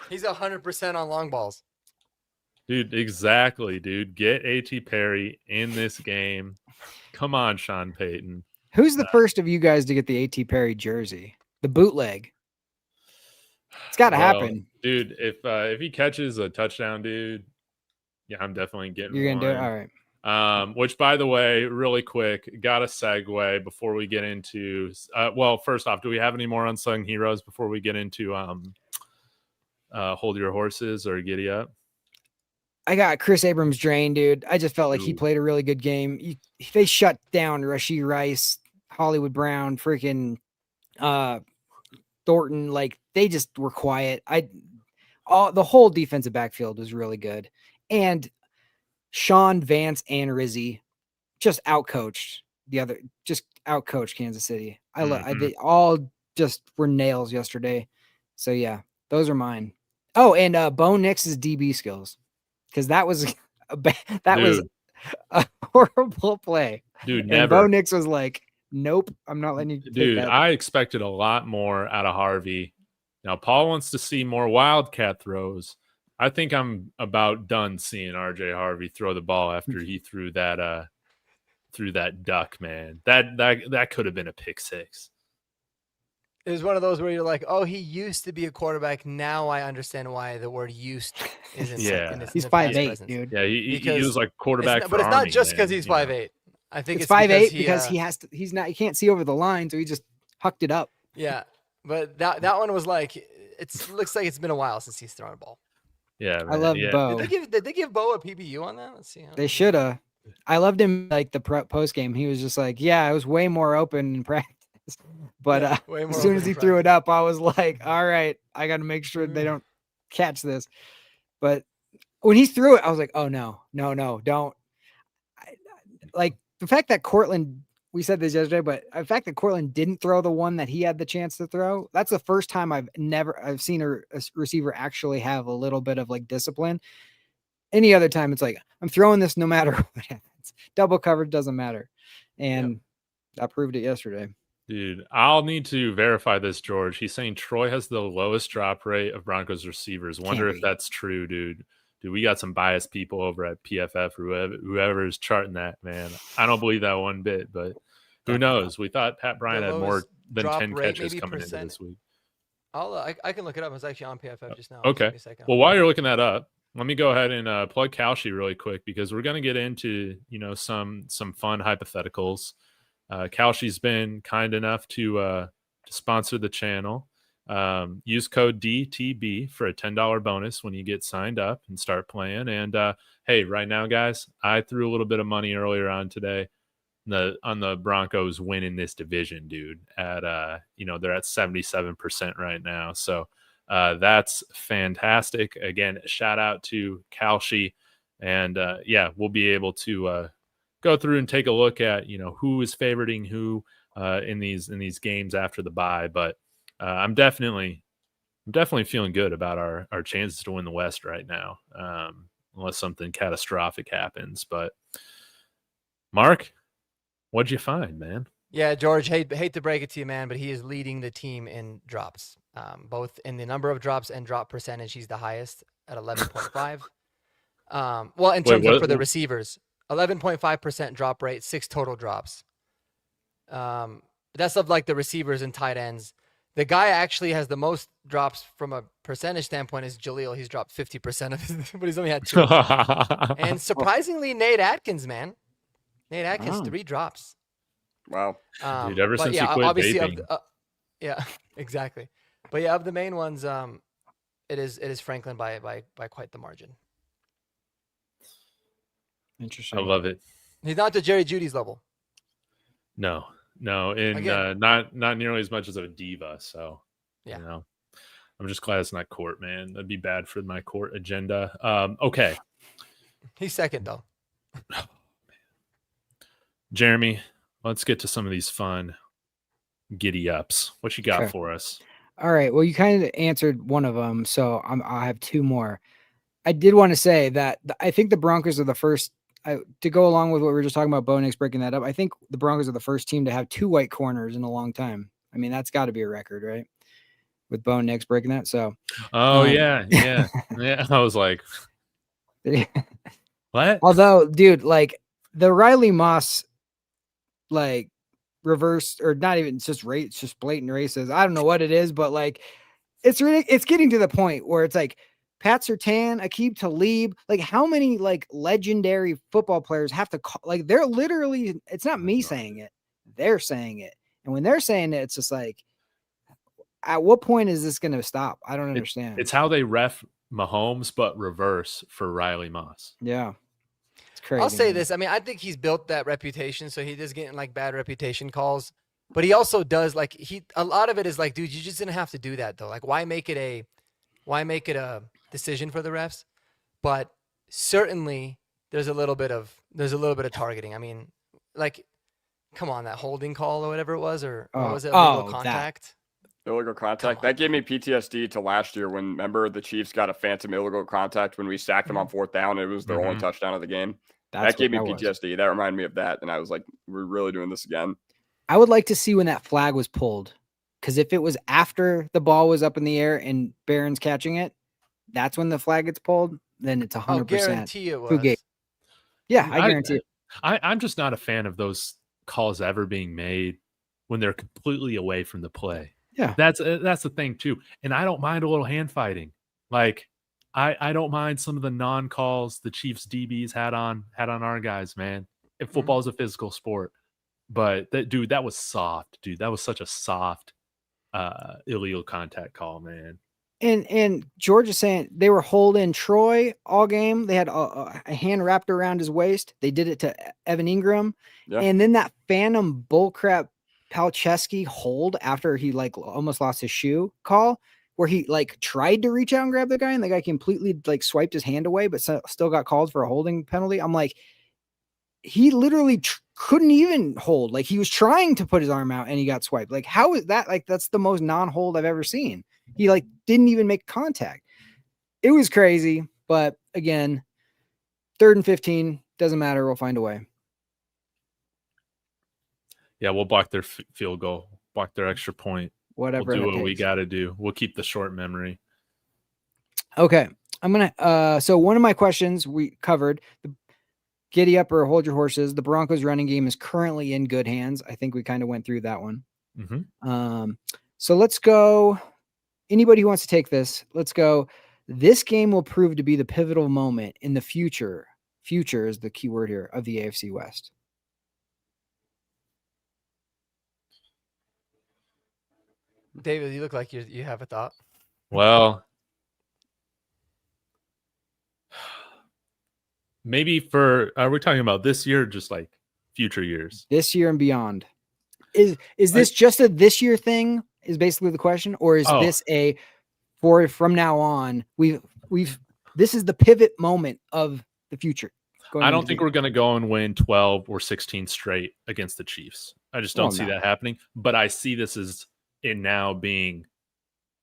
He's 100% on long balls. Dude, exactly, dude. Get A.T. Perry in this game. Come on, Sean Payton. Who's the first of you guys to get the A.T. Perry jersey? The bootleg. It's got to happen. Dude, if he catches a touchdown, dude, yeah, I'm definitely getting You're going to do it? All right. Which, by the way, really quick, got a segue before we get into first off, do we have any more unsung heroes before we get into Hold Your Horses or Giddy Up? I got Chris Abrams drained, dude. I just felt like he played a really good game. They shut down Rashee Rice, Hollywood Brown, freaking Thornton. Like, they just were quiet. The whole defensive backfield was really good. And Sean, Vance, and Rizzi just outcoached Kansas City. They all just were nails yesterday. So yeah, those are mine. Oh, and Bo Nix's DB skills, because that was was a horrible play. Dude, and never. Bo Nix was like, "Nope, I'm not letting you." Dude, I expected a lot more out of Harvey. Now Paul wants to see more wildcat throws. I think I'm about done seeing RJ Harvey throw the ball after he threw that duck, man. That could have been a pick six. It was one of those where you're like, oh, he used to be a quarterback. Now I understand why the word used isn't. Yeah, he's 5'8", dude. Yeah, he was like quarterback. But it's not just because he's 5'8". I think it's 5'8" because he has to. He can't see over the line, so he just hucked it up. Yeah, but that one was like, it looks like it's been a while since he's thrown a ball. Yeah, man. I love Bo. Did they give Bo a PBU on that? Let's see. They should have. I loved him like the post game. He was just like, yeah, it was way more open in practice. But as soon as he threw it up, I was like, all right, I got to make sure they don't catch this. But when he threw it, I was like, oh no, don't. Like the fact that Cortland, we said this yesterday, but the fact that Cortland didn't throw the one that he had the chance to throw, that's the first time I've seen a receiver actually have a little bit of like discipline. Any other time, it's like, I'm throwing this no matter what happens. Double coverage doesn't matter. And I proved it yesterday. Dude, I'll need to verify this, George. He's saying Troy has the lowest drop rate of Broncos receivers. Wonder if that's true, dude. Dude, we got some biased people over at PFF or whoever's charting that, man. I don't believe that one bit, but who knows? We thought Pat Bryant had more than 10 catches coming into this week. I can look it up. I was actually on PFF just now. Okay. Well, while you're looking that up, let me go ahead and plug Kalshi really quick because we're going to get into, some fun hypotheticals. Kalshi's been kind enough to sponsor the channel. Use code DTB for a $10 bonus when you get signed up and start playing. And hey, right now, guys, I threw a little bit of money earlier on today on the Broncos winning this division, dude. At they're at 77% right now. So that's fantastic. Again, shout out to Kalshi. And we'll be able to go through and take a look at who is favoriting who in these games after the bye. But I'm definitely feeling good about our chances to win the West right now, unless something catastrophic happens. But Mark, what'd you find, man? Yeah, George, hate to break it to you, man, but he is leading the team in drops, both in the number of drops and drop percentage. He's the highest at 11.5. Well, in terms of for the receivers, 11.5% drop rate, 6 total drops. That's of like the receivers and tight ends. The guy actually has the most drops from a percentage standpoint is Jaleel. He's dropped 50% of his, but he's only had 2. And surprisingly, Nate Atkins, man. Nate Atkins, 3 drops. Wow. Dude, ever since he quit vaping. Yeah, exactly. But yeah, of the main ones, it is Franklin by quite the margin. Interesting. I love it. He's not to Jerry Judy's level. No, and not nearly as much as a diva. So, I'm just glad it's not Court, man. That'd be bad for my Court agenda. Okay. He's second though. Oh, Jeremy, let's get to some of these fun giddy ups. What you got for us? All right. Well, you kind of answered one of them, so I'll have 2 more. I did want to say that I think the Broncos are the first. To go along with what we were just talking about, Bo Nix breaking that up, I think the Broncos are the first team to have 2 white corners in a long time. I mean, that's got to be a record, right? With Bo Nix breaking that. So, yeah. I was like, what? Although, dude, like the Riley Moss, like reverse or not even it's just blatant racism. I don't know what it is, but like it's really it's getting to the point where it's like Pat Surtain, Aqib Talib, like how many like legendary football players have to call, like they're literally, it's not me saying it, they're saying it. And when they're saying it, it's just like, at what point is this going to stop? I don't understand. It's how they ref Mahomes, but reverse for Riley Moss. Yeah. It's crazy. I'll say this. I mean, I think he's built that reputation. So he is getting like bad reputation calls, but he also does like a lot of it is like, dude, you just didn't have to do that though. Like why make it a decision for the refs? But certainly there's a little bit of targeting. I mean, like, come on, that holding call or whatever it was, or what was it? Illegal contact. Illegal contact. That gave me PTSD to last year when, remember, the Chiefs got a phantom illegal contact when we sacked them on 4th down. It was their only touchdown of the game. That gave me PTSD. That reminded me of that. And I was like, we're really doing this again. I would like to see when that flag was pulled. Because if it was after the ball was up in the air and Barron's catching it, that's when the flag gets pulled, then it's 100%. I guarantee it was. Yeah, I guarantee it. I'm just not a fan of those calls ever being made when they're completely away from the play. Yeah, that's the thing too. And I don't mind a little hand fighting. Like I don't mind some of the non-calls the Chiefs DBs had on our guys, man. If football is a physical sport, but that was soft, dude. That was such a soft illegal contact call, man. And George is saying they were holding Troy all game. They had a hand wrapped around his waist. They did it to Evan Ingram. Yeah. And then that phantom bullcrap Palczewski hold after he like almost lost his shoe call. where he like tried to reach out and grab the guy and the guy completely like swiped his hand away, but still got called for a holding penalty. I'm like, he literally couldn't even hold. Like he was trying to put his arm out and he got swiped. Like, how is that? Like, that's the most non-hold I've ever seen. He like didn't even make contact. It was crazy, but again, 3rd and 15, doesn't matter. We'll find a way. Yeah, we'll block their field goal, block their extra point. Whatever. We'll do what we got to do. We'll keep the short memory. Okay. I'm going to, so one of my questions we covered, the giddy up or hold your horses. The Broncos running game is currently in good hands. I think we kind of went through that one. Mm-hmm. So let's go. Anybody who wants to take this, let's go. This game will prove to be the pivotal moment in the future. Future is the key word here of the AFC West. David, you look like you have a thought. Well, maybe are we talking about this year or just like future years? This year and beyond. Is this just a this year thing is basically the question, or is this a from now on this is the pivot moment of the future? I don't think we're going to go and win 12 or 16 straight against the Chiefs. I just don't see that happening, but I see this as it now being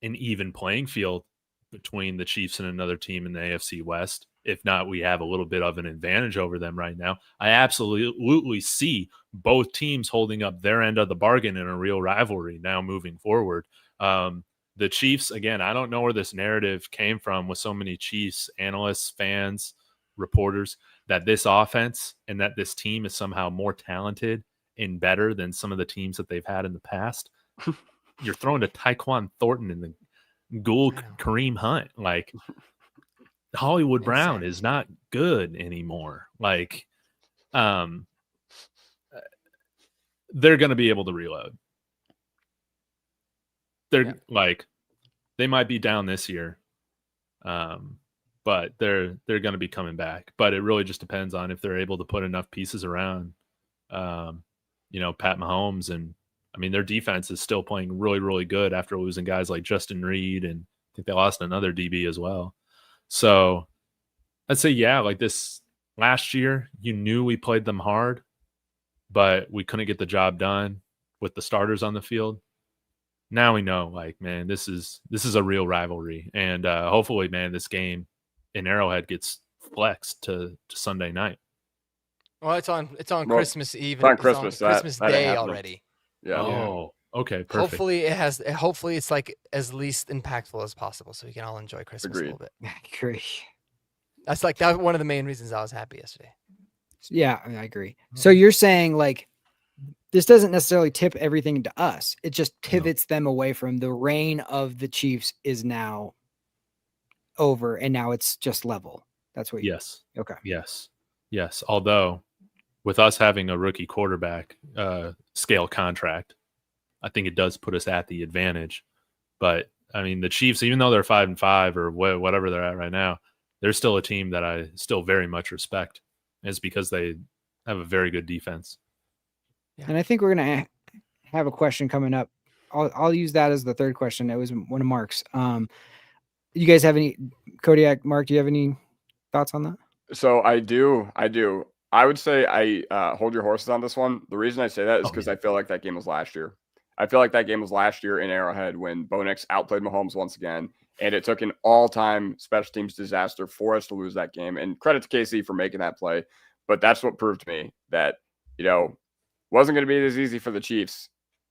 an even playing field between the Chiefs and another team in the AFC West. If not, we have a little bit of an advantage over them right now. I absolutely see both teams holding up their end of the bargain in a real rivalry now moving forward. The Chiefs, again, I don't know where this narrative came from with so many Chiefs analysts, fans, reporters, that this offense and that this team is somehow more talented and better than some of the teams that they've had in the past. You're throwing to Tyquan Thornton and the Ghoul Kareem Hunt. Like, Hollywood Brown is not good anymore. Like, they're going to be able to reload. They're like, they might be down this year, but they're going to be coming back. But it really just depends on if they're able to put enough pieces around, Pat Mahomes. And I mean, their defense is still playing really, really good after losing guys like Justin Reed, and I think they lost another DB as well. So I'd say, like this last year, you knew we played them hard, but we couldn't get the job done with the starters on the field. Now we know, like, man, this is a real rivalry. And hopefully, man, this game in Arrowhead gets flexed to Sunday night. Well, it's on Christmas Eve. It's on Christmas Day already. Yeah. Oh, okay, perfect. Hopefully it's like as least impactful as possible, so we can all enjoy Christmas a little bit. I agree. That's one of the main reasons I was happy yesterday. Yeah, I agree. So you're saying like this doesn't necessarily tip everything to us. It just pivots them away from the reign of the Chiefs is now over, and now it's just level. That's what. Yes. Okay. Yes. Although, with us having a rookie quarterback scale contract, I think it does put us at the advantage. But I mean, the Chiefs, even though they're 5-5 or whatever they're at right now, they're still a team that I still very much respect. It's because they have a very good defense. And I think we're gonna have a question coming up. I'll use that as the third question. It was one of Mark's. You guys have any, Kodiak, Mark? Do you have any thoughts on that? So I do. I would say I hold your horses on this one. The reason I say that is because I feel like that game was last year. I feel like that game was last year in Arrowhead when Bo Nix outplayed Mahomes once again, and it took an all-time special teams disaster for us to lose that game. And credit to KC for making that play, but that's what proved to me that wasn't going to be as easy for the Chiefs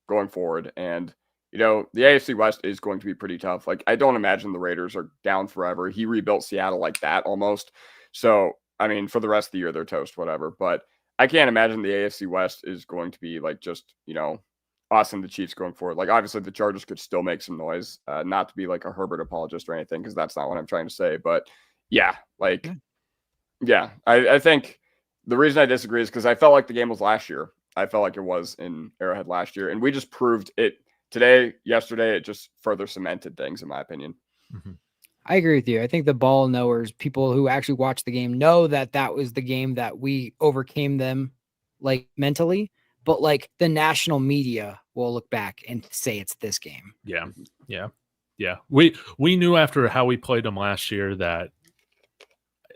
going forward. And the AFC West is going to be pretty tough. Like, I don't imagine the Raiders are down forever. He rebuilt Seattle like that almost. So, I mean, for the rest of the year, they're toast, whatever. But I can't imagine the AFC West is going to be like just, us and the Chiefs going forward. Like, obviously, the Chargers could still make some noise, not to be like a Herbert apologist or anything, because that's not what I'm trying to say. But I think the reason I disagree is because I felt like the game was last year. I felt like it was in Arrowhead last year, and we just proved it today, yesterday. It just further cemented things, in my opinion. Mm-hmm. I agree with you. I think the ball knowers, people who actually watch the game, know that was the game that we overcame them, like, mentally. But like the national media will look back and say it's this game. Yeah. Yeah, we knew after how we played them last year that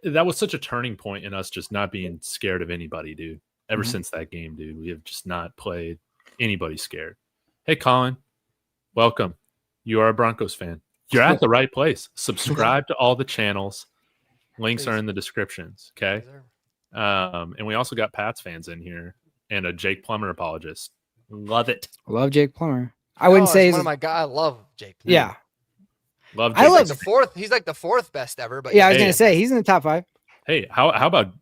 was such a turning point in us just not being scared of anybody, dude. Ever since that game, dude, we have just not played anybody scared. Hey, Colin, welcome. You are a Broncos fan. You're at the right place. Subscribe to all the channels. Links are in the descriptions. Okay. And we also got Pats fans in here and a Jake Plummer apologist. Love it. Love Jake Plummer. I wouldn't say one of my guys. I love Jake Plummer. Yeah. Love Jake. I love He's the fourth. He's like the fourth best ever. But I was gonna say he's in the top 5. Hey, how about?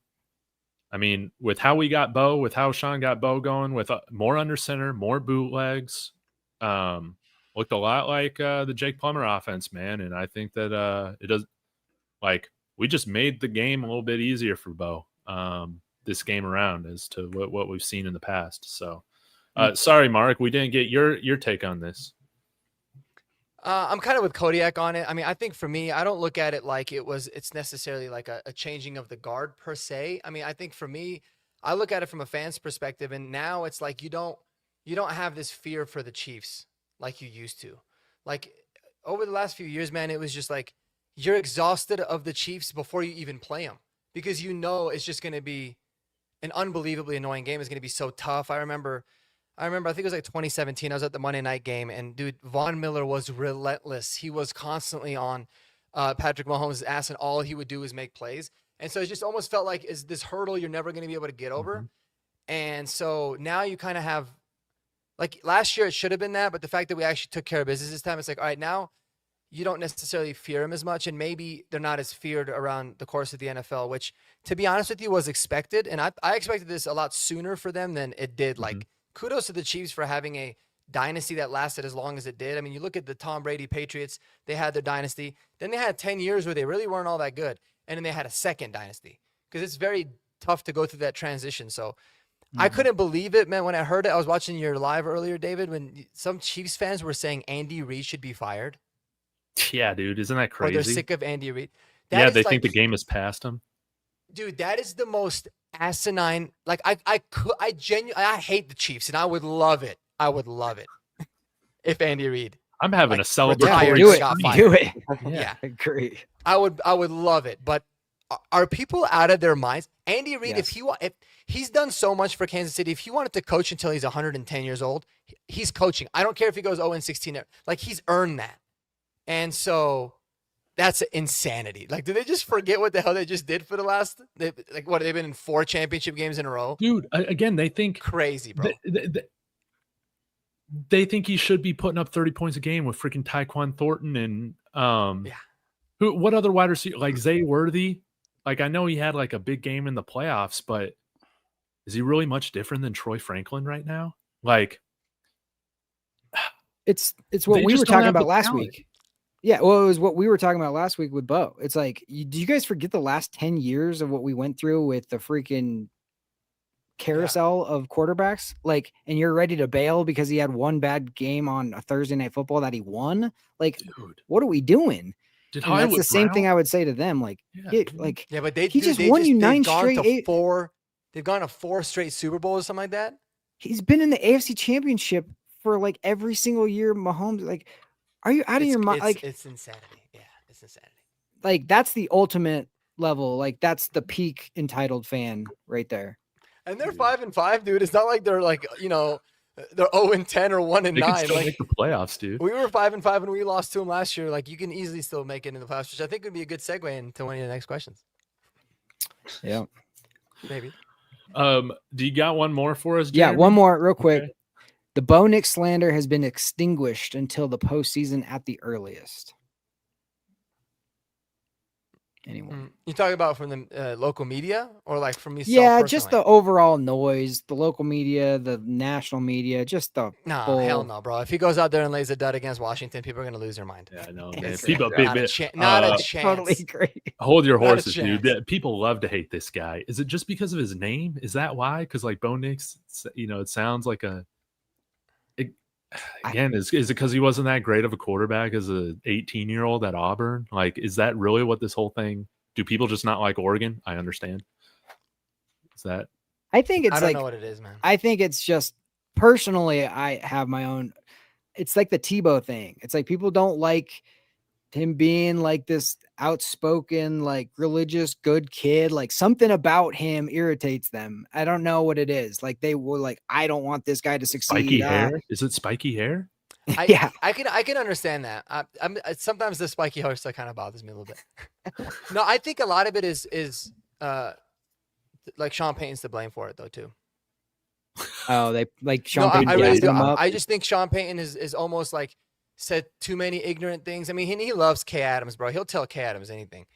I mean, with how we got Bo, with how Sean got Bo going, with more under center, more bootlegs, looked a lot like the Jake Plummer offense, man. And I think that it does. Like, we just made the game a little bit easier for Bo this game around as to what we've seen in the past. So, sorry, Mark, we didn't get your take on this. I'm kind of with Kodiak on it. I mean, I think for me, I don't look at it like it's necessarily like a changing of the guard per se. I mean, I think for me, I look at it from a fan's perspective, and now it's like you don't have this fear for the Chiefs like you used to. Like over the last few years, man, it was just like you're exhausted of the Chiefs before you even play them because you know it's just going to be an unbelievably annoying game. It's going to be so tough. I remember, I think it was like 2017. I was at the Monday night game, and dude, Von Miller was relentless. He was constantly on Patrick Mahomes' ass, and all he would do is make plays. And so it just almost felt like is this hurdle you're never going to be able to get over. Mm-hmm. And so now you kind of have, like last year it should have been that, but the fact that we actually took care of business this time, it's like, all right, now you don't necessarily fear him as much, and maybe they're not as feared around the course of the NFL, which, to be honest with you, was expected. And I expected this a lot sooner for them than it did. Mm-hmm. Like, kudos to the Chiefs for having a dynasty that lasted as long as it did. I mean, you look at the Tom Brady Patriots, they had their dynasty. Then they had 10 years where they really weren't all that good. And then they had a second dynasty because it's very tough to go through that transition. So I couldn't believe it, man. When I heard it, I was watching your live earlier, David, when some Chiefs fans were saying Andy Reid should be fired. Yeah, dude. Isn't that crazy? Or they're sick of Andy Reid. Yeah, they think the game is past him. Dude, that is the most asinine. Like I hate the Chiefs, and I would love it. I would love it if Andy Reid. I'm having a celebratory. Do it. Yeah, I agree. I would love it. But are people out of their minds? Andy Reid, Yes. if he's done so much for Kansas City, if he wanted to coach until he's 110 years old, he's coaching. I don't care if he goes 0-16. Like, he's earned that. And so that's insanity. Like, do they just forget what the hell they just did for the last, they've been in 4 championship games in a row? Dude, again, they think crazy, bro. They think he should be putting up 30 points a game with freaking Tyquan Thornton and what other wide receiver, like Zay Worthy? Like, I know he had like a big game in the playoffs, but is he really much different than Troy Franklin right now? Like, it's what we were talking about last week. Yeah, well, it was what we were talking about last week with Bo. It's like, do you guys forget the last 10 years of what we went through with the freaking carousel of quarterbacks? Like, and you're ready to bail because he had one bad game on a Thursday Night Football that he won? Like, dude, what are we doing? That's the same thing I would say to them. Like, but he just won you 9 straight. They've gone to 4 straight Super Bowls or something like that. He's been in the AFC Championship for like every single year. Mahomes, like, are you out of your mind? Like, it's insanity. Yeah, it's insanity. Like, that's the ultimate level. Like, that's the peak entitled fan right there. And they're 5-5, dude. It's not like they're like, they're 0-10 or 1-9. They can still like, make the playoffs, dude. We were 5-5 and we lost to them last year. Like, you can easily still make it in the playoffs, which I think would be a good segue into one of the next questions. Yeah, maybe. Do you got one more for us, Jeremy? Yeah, one more real quick. Okay. The Bo Nix slander has been extinguished until the postseason at the earliest. Anyone? You talking about from the local media or like from me? Yeah, just the overall noise, the local media, the national media, just the hell no, bro. If he goes out there and lays a dud against Washington, people are gonna lose their mind. Yeah, I know, man. People, not a chance. Totally agree. Hold your horses, dude. People love to hate this guy. Is it just because of his name? Is that why? Because like Bo Nix, it sounds like a. Again, is it because he wasn't that great of a quarterback as a 18-year-old at Auburn? Like, is that really what this whole thing? Do people just not like Oregon? I understand. Is that? I think it's I don't know what it is, man. I think it's just personally. I have my own it's like the Tebow thing. It's like people don't like him being like this outspoken, like religious good kid. Like something about him irritates them. I don't know what it is. Like they were like, I don't want this guy to succeed. Spiky hair? Is it spiky hair? Yeah, I can understand that. I'm sometimes the spiky hair stuff kind of bothers me a little bit. No, I think a lot of it is like Sean Payton's to blame for it though too. Oh, they like No, Sean Payton I really gassed do. him up. I just think Sean Payton is almost like said too many ignorant things. I mean, he loves K Adams, bro. He'll tell K Adams anything.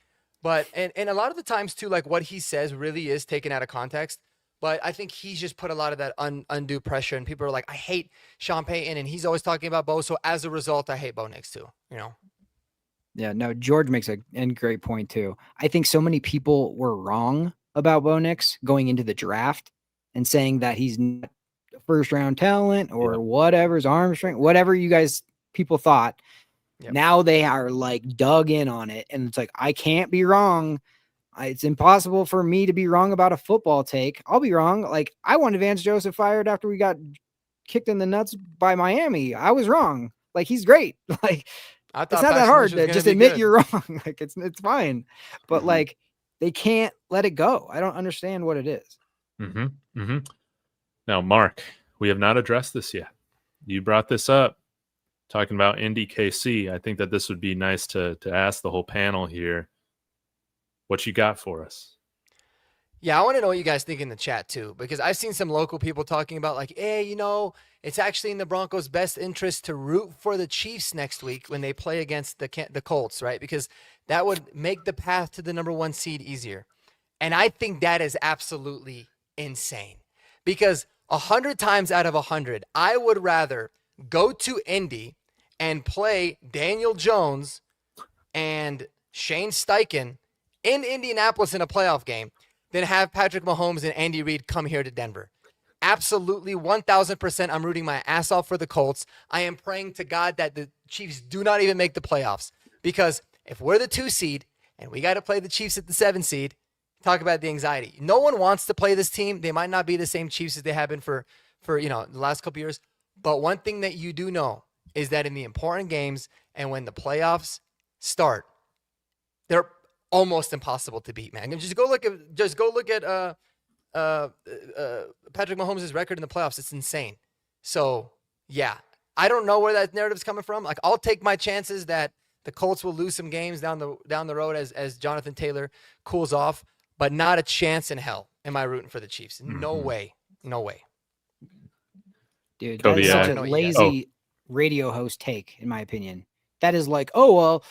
But and a lot of the times too, like what he says really is taken out of context. But I think he's just put a lot of that undue pressure, and people are like, I hate Sean Payton, and he's always talking about Bo. So as a result, I hate Bo Nix too. You know. Yeah, no, George makes a great point too. I think so many people were wrong about Bo Nix going into the draft and saying that he's not a first round talent or whatever's arm strength, whatever you guys people thought. Yep. Now they are like dug in on it, and it's like I can't be wrong. It's impossible for me to be wrong about a football take. I'll be wrong. Like I wanted Vance Joseph fired after we got kicked in the nuts by Miami. I was wrong. Like he's great. Like I thought it's not that Paxton hard Lynch was to gonna just be admit good. you're wrong. Like it's fine. But like they can't let it go. I don't understand what it is. Now, Mark, we have not addressed this yet. You brought this up, talking about Indy KC. I think that this would be nice to ask the whole panel here. What you got for us? Yeah, I want to know what you guys think in the chat too, because I've seen some local people talking about like, hey, you know, it's actually in the Broncos' best interest to root for the Chiefs next week when they play against the Colts, right? Because that would make the path to the number 1 seed easier. And I think that is absolutely insane, because 100 times out of 100, I would rather go to Indy and play Daniel Jones and Shane Steichen in Indianapolis in a playoff game than have Patrick Mahomes and Andy Reid come here to Denver. Absolutely 1,000%. I'm rooting my ass off for the Colts. I am praying to God that the Chiefs do not even make the playoffs, because if we're the 2 seed and we got to play the Chiefs at the 7 seed, talk about the anxiety. No one wants to play this team. They might not be the same Chiefs as they have been for you know, the last couple years. But one thing that you do know is that in the important games and when the playoffs start, they're almost impossible to beat, man. And just go look at Patrick Mahomes' record in the playoffs. It's insane. So yeah, I don't know where that narrative's coming from. Like I'll take my chances that the Colts will lose some games down the road as Jonathan Taylor cools off, but not a chance in hell am I rooting for the Chiefs. No way. No way. Dude, Cody, that is such yeah. a lazy radio host take, in my opinion. That is like, oh, well,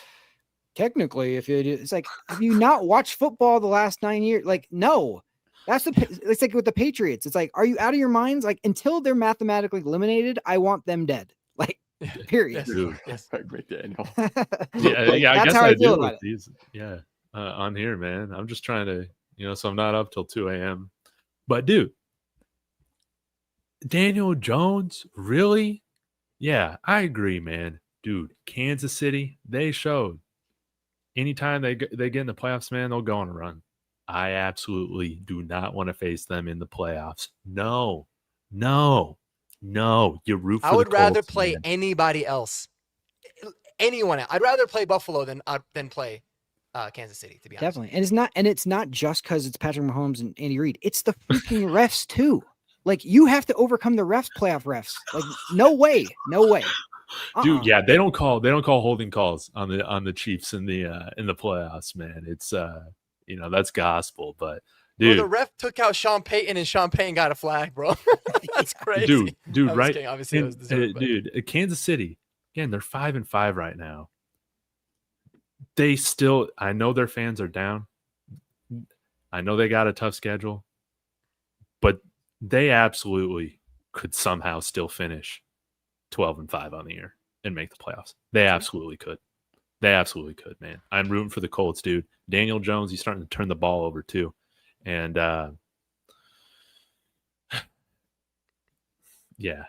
technically, if it's like, have you not watched football the last 9 years? Like, no. It's like with the Patriots. It's like, are you out of your minds? Like, until they're mathematically eliminated, I want them dead. Like, period. Yes. McDaniel. Yeah, I that's guess how I I feel do about with these. Yeah, on here, man. I'm just trying to, so I'm not up till 2 a.m. But dude, Daniel Jones, really? Yeah, I agree, man. Dude, Kansas City, they showed. Anytime they get in the playoffs, man, they'll go on a run. I absolutely do not want to face them in the playoffs. No. You root for I would the Colts, rather play man. anybody else. Anyone else. I'd rather play Buffalo than play Kansas City, to be honest. Definitely. And it's not just because it's Patrick Mahomes and Andy Reid. It's the freaking refs too. Like you have to overcome the playoff refs. Like no way. Dude, yeah, they don't call holding calls on the Chiefs in the playoffs, man. It's that's gospel, but dude, Bro, the ref took out Sean Payton and Sean Payton got a flag, bro. That's crazy. dude, I'm just right? kidding. Obviously, it was deserved, but- Dude, Kansas City, again, they're 5-5 right now. They still, I know their fans are down. I know they got a tough schedule, but they absolutely could somehow still finish 12-5 on the year and make the playoffs. They absolutely could. Man. I'm rooting for the Colts, dude. Daniel Jones, he's starting to turn the ball over too. And yeah,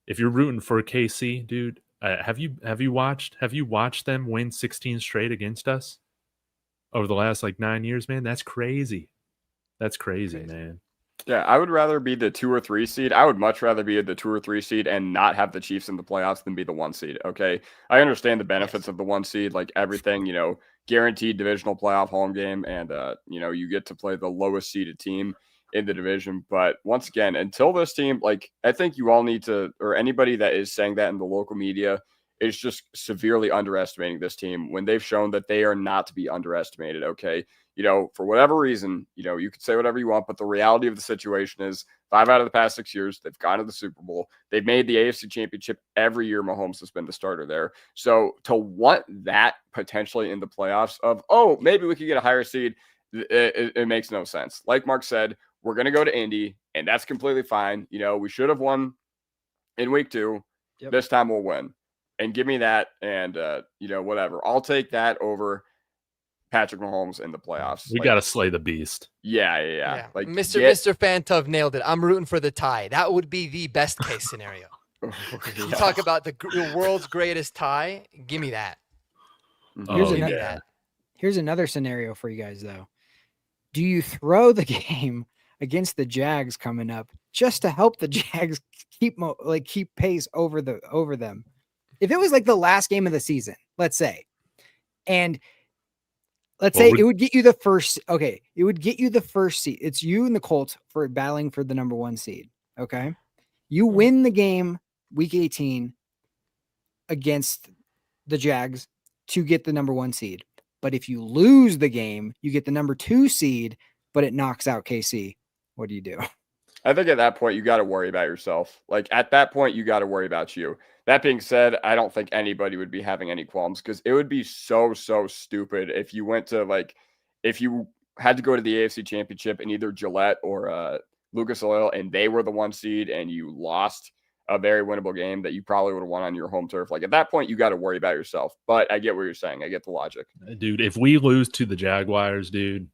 if you're rooting for KC, dude, have you watched them win 16 straight against us over the last 9 years, man? That's crazy. Man. Yeah, I would rather be the 2 or 3 seed. I would much rather be the 2 or 3 seed and not have the Chiefs in the playoffs than be the 1 seed. Okay. I understand the benefits of the 1 seed, like everything, guaranteed divisional playoff home game. And, you get to play the lowest seeded team in the division. But once again, until this team, like, I think you all need to, or anybody that is saying that in the local media is just severely underestimating this team when they've shown that they are not to be underestimated. Okay. For whatever reason, you could say whatever you want, but the reality of the situation is 5 out of the past 6 years, they've gone to the Super Bowl. They've made the AFC Championship every year. Mahomes has been the starter there. So to want that potentially in the playoffs of, maybe we could get a higher seed, it makes no sense. Like Mark said, we're going to go to Indy, and that's completely fine. We should have won in week 2. Yep. This time we'll win. And give me that, and, whatever. I'll take that over Patrick Mahomes in the playoffs. We got to slay the beast. Yeah. Like Mr. Fantov nailed it. I'm rooting for the tie. That would be the best case scenario. You talk about the world's greatest tie. Give me that. Here's another scenario for you guys, though. Do you throw the game against the Jags coming up just to help the Jags keep pace over them? If it was like the last game of the season, let's say, and let's say it would get you the first. Okay, it would get you the first seed. It's you and the Colts for battling for the number 1 seed. Okay, you win the game week 18 against the Jags to get the number 1 seed. But if you lose the game, you get the number 2 seed, but it knocks out KC. What do you do? I think at that point, you got to worry about yourself. Like at that point, you got to worry about you. That being said, I don't think anybody would be having any qualms because it would be so stupid if you went to if you had to go to the AFC Championship in either Gillette or Lucas Oil and they were the 1 seed and you lost a very winnable game that you probably would have won on your home turf. Like at that point, you got to worry about yourself. But I get what you're saying. I get the logic. Dude, if we lose to the Jaguars, dude,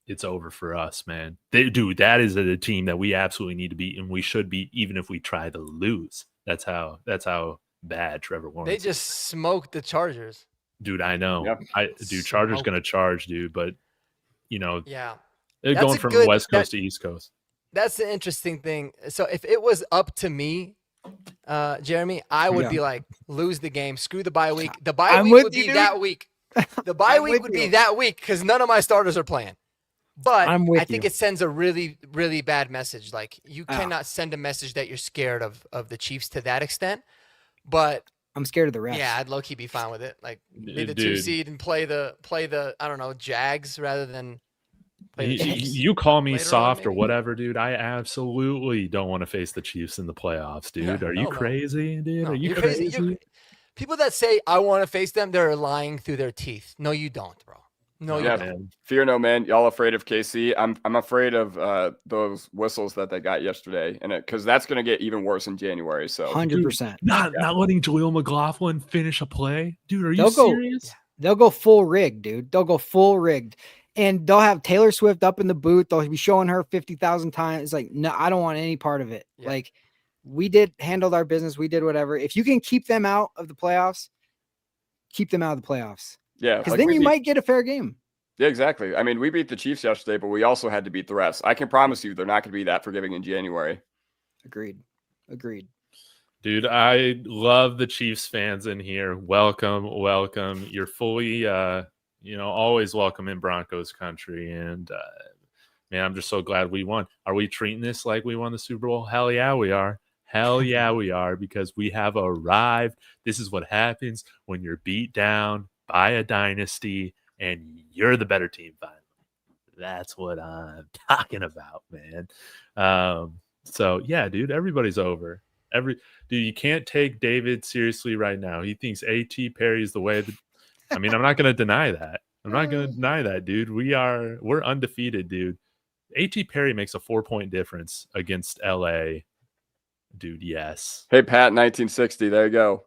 it's over for us, man. That is a team that we absolutely need to beat, and we should beat even if we try to lose. That's how bad Trevor Lawrence. They just smoked the Chargers. Dude, I know. Yep. Chargers gonna charge, dude, but yeah, they're going from West Coast to East Coast. That's the interesting thing. So if it was up to me, Jeremy, I would be like, lose the game, screw the bye week. The bye week would be that week. The bye week would be that week because none of my starters are playing. But I think it sends a really, really bad message. Like you cannot send a message that you're scared of the Chiefs to that extent. But I'm scared of the refs. Yeah, I'd low key be fine with it. Like be the 2 seed and play the I don't know, Jags rather than play the Chiefs. You call me soft or whatever, dude. I absolutely don't want to face the Chiefs in the playoffs, dude. Are you crazy, dude? No, Are you crazy? People that say I want to face them, they're lying through their teeth. No, you don't, bro. No, you don't. Man. Fear no man. Y'all afraid of KC? I'm afraid of those whistles that they got yesterday, and because that's going to get even worse in January. So 100%. Not letting Jaleel McLaughlin finish a play, dude. Are you serious? They'll go full rigged, dude. They'll go full rigged, and they'll have Taylor Swift up in the booth. They'll be showing her 50,000 times. It's like, no, I don't want any part of it. Yeah. Like we handled our business. We did whatever. If you can keep them out of the playoffs, keep them out of the playoffs. Yeah, because then you might get a fair game. Yeah, exactly. I mean, we beat the Chiefs yesterday, but we also had to beat the refs. I can promise you they're not going to be that forgiving in January. Agreed. Dude, I love the Chiefs fans in here. Welcome. You're fully, always welcome in Broncos country. And, man, I'm just so glad we won. Are we treating this like we won the Super Bowl? Hell yeah, we are. Hell yeah, we are, because we have arrived. This is what happens when you're beat down by a dynasty and you're the better team finally. That's what I'm talking about, man. So yeah, dude, everybody's over. Dude, you can't take David seriously right now. He thinks A.T. Perry is the way. I'm not going to deny that. Dude. We're undefeated, dude. A.T. Perry makes a 4-point difference against L.A. Dude, yes. Hey, Pat, 1960. There you go.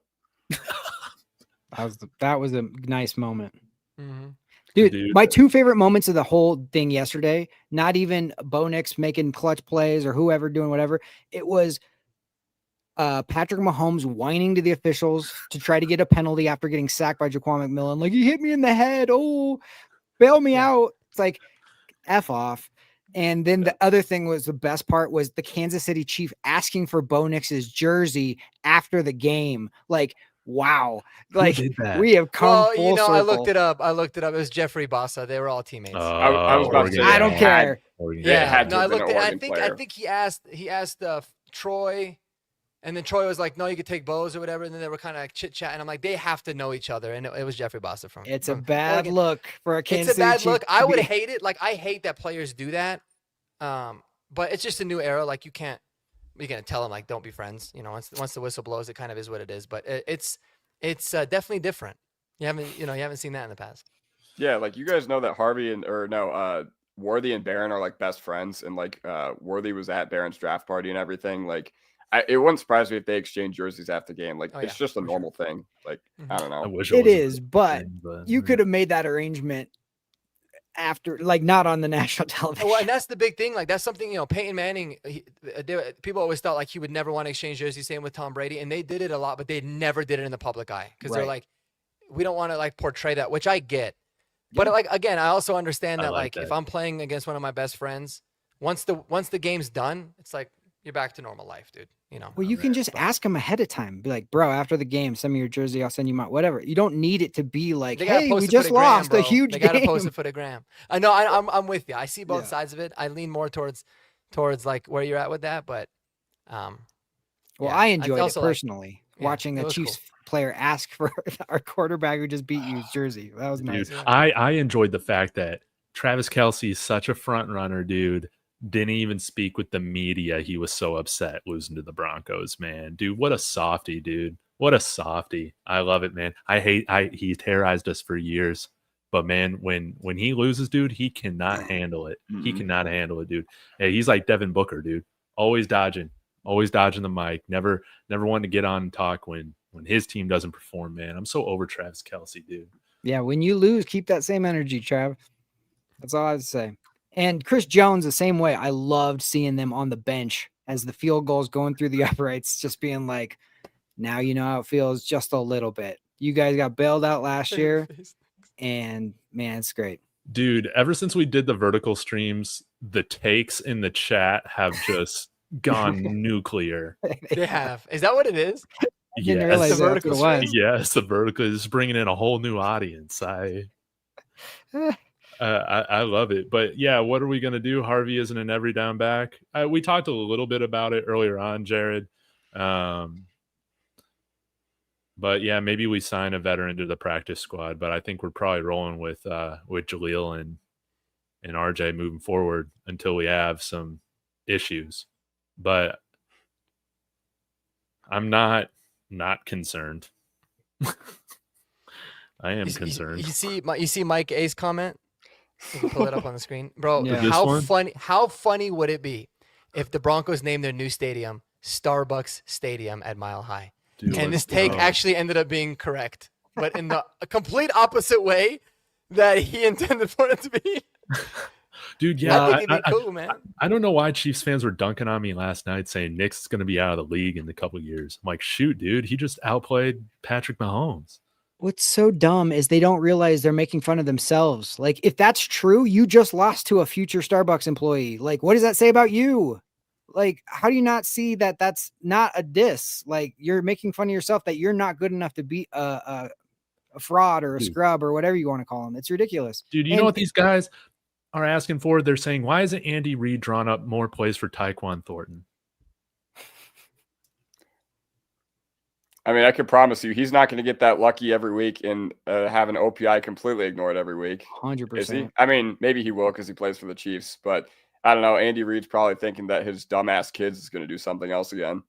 That was a nice moment. Mm-hmm. Dude, my 2 favorite moments of the whole thing yesterday, not even Bo Nix making clutch plays or whoever doing whatever. It was Patrick Mahomes whining to the officials to try to get a penalty after getting sacked by Jaquan McMillan. Like, he hit me in the head. Oh, bail me out. It's like, F off. And then the other thing was the best part was the Kansas City Chief asking for Bo Nix's jersey after the game. Like, wow. Like, did that? we have come full circle. I looked it up. It was Jeffrey Bossa. They were all teammates. I was about to say, I don't care. I think he asked Troy, and then Troy was like, no, you could take Bo's or whatever. And then they were kind of like chit-chatting. I'm like, they have to know each other. And it was Jeffrey Bossa from. It's a bad look for a Kansas City It's a bad look. Chief. I would hate it. Like, I hate that players do that. But it's just a new era. Like, you're gonna tell them like, don't be friends. You know, once the whistle blows, it kind of is what it is. But it's definitely different. You haven't seen that in the past. Yeah, like you guys know that Worthy and Barron are like best friends, and like Worthy was at Barron's draft party and everything. Like, it wouldn't surprise me if they exchange jerseys after the game. Like, it's just a normal thing. Like, I don't know. I wish it is, but you could have made that arrangement after, like, not on the national television. Well, and that's the big thing. Like, that's something, Peyton Manning, people always thought like he would never want to exchange jerseys. Same with Tom Brady, and they did it a lot, but they never did it in the public eye because they're like, we don't want to like portray that, which I get. But like, again, I also understand that like if I'm playing against one of my best friends, once the game's done, it's like you're back to normal life, dude. Well, you can just ask them ahead of time. Be like, bro, after the game, send me your jersey. I'll send you my whatever. You don't need it to be like, hey, we just lost a huge game. They gotta post it for the gram. I know. I'm with you. I see both sides of it. I lean more towards like where you're at with that, but I enjoyed it personally. Watching a Chiefs player ask for our quarterback who just beat you's jersey. That was nice. Dude, I enjoyed the fact that Travis Kelce is such a front runner, dude. Didn't even speak with the media. He was so upset losing to the Broncos, man. Dude, what a softie, dude. What a softie. I love it, man. He terrorized us for years. But man, when he loses, dude, he cannot handle it. He cannot handle it, dude. Hey, he's like Devin Booker, dude. Always dodging the mic. Never wanting to get on and talk when his team doesn't perform, man. I'm so over Travis Kelce, dude. Yeah, when you lose, keep that same energy, Trav. That's all I have to say. And Chris Jones, the same way. I loved seeing them on the bench as the field goals going through the uprights, just being like, now you know how it feels just a little bit. You guys got bailed out last year, and man, it's great. Dude, ever since we did the vertical streams, the takes in the chat have just gone nuclear. They have. Is that what it is? Yes, the vertical. Yes, the vertical is bringing in a whole new audience. I love it. But yeah, what are we going to do? Harvey isn't an every down back. We talked a little bit about it earlier on, Jared. But yeah, maybe we sign a veteran to the practice squad, but I think we're probably rolling with Jaleel and RJ moving forward until we have some issues. But I'm not concerned. I am concerned. You see Mike A's comment? You can pull it up on the screen. Bro, Yeah. How funny would it be if the Broncos named their new stadium Starbucks Stadium at Mile High? Dude, and this take actually ended up being correct, but in the complete opposite way that he intended for it to be. Dude, yeah. I think it'd be cool, man. I don't know why Chiefs fans were dunking on me last night saying Nick's is going to be out of the league in a couple of years. I'm like, shoot, dude, he just outplayed Patrick Mahomes. What's so dumb is they don't realize they're making fun of themselves. Like, if that's true, you just lost to a future Starbucks employee. Like, what does that say about you? Like, how do you not see that that's not a diss? Like, you're making fun of yourself that you're not good enough to be a fraud or a scrub or whatever you want to call them. It's ridiculous. Dude, you know what these guys are asking for? They're saying, why isn't Andy Reid drawn up more plays for Tyquan Thornton? I mean, I can promise you, he's not going to get that lucky every week and have an OPI completely ignored every week. 100%. Is he? I mean, maybe he will because he plays for the Chiefs, but I don't know. Andy Reid's probably thinking that his dumbass kids is going to do something else again.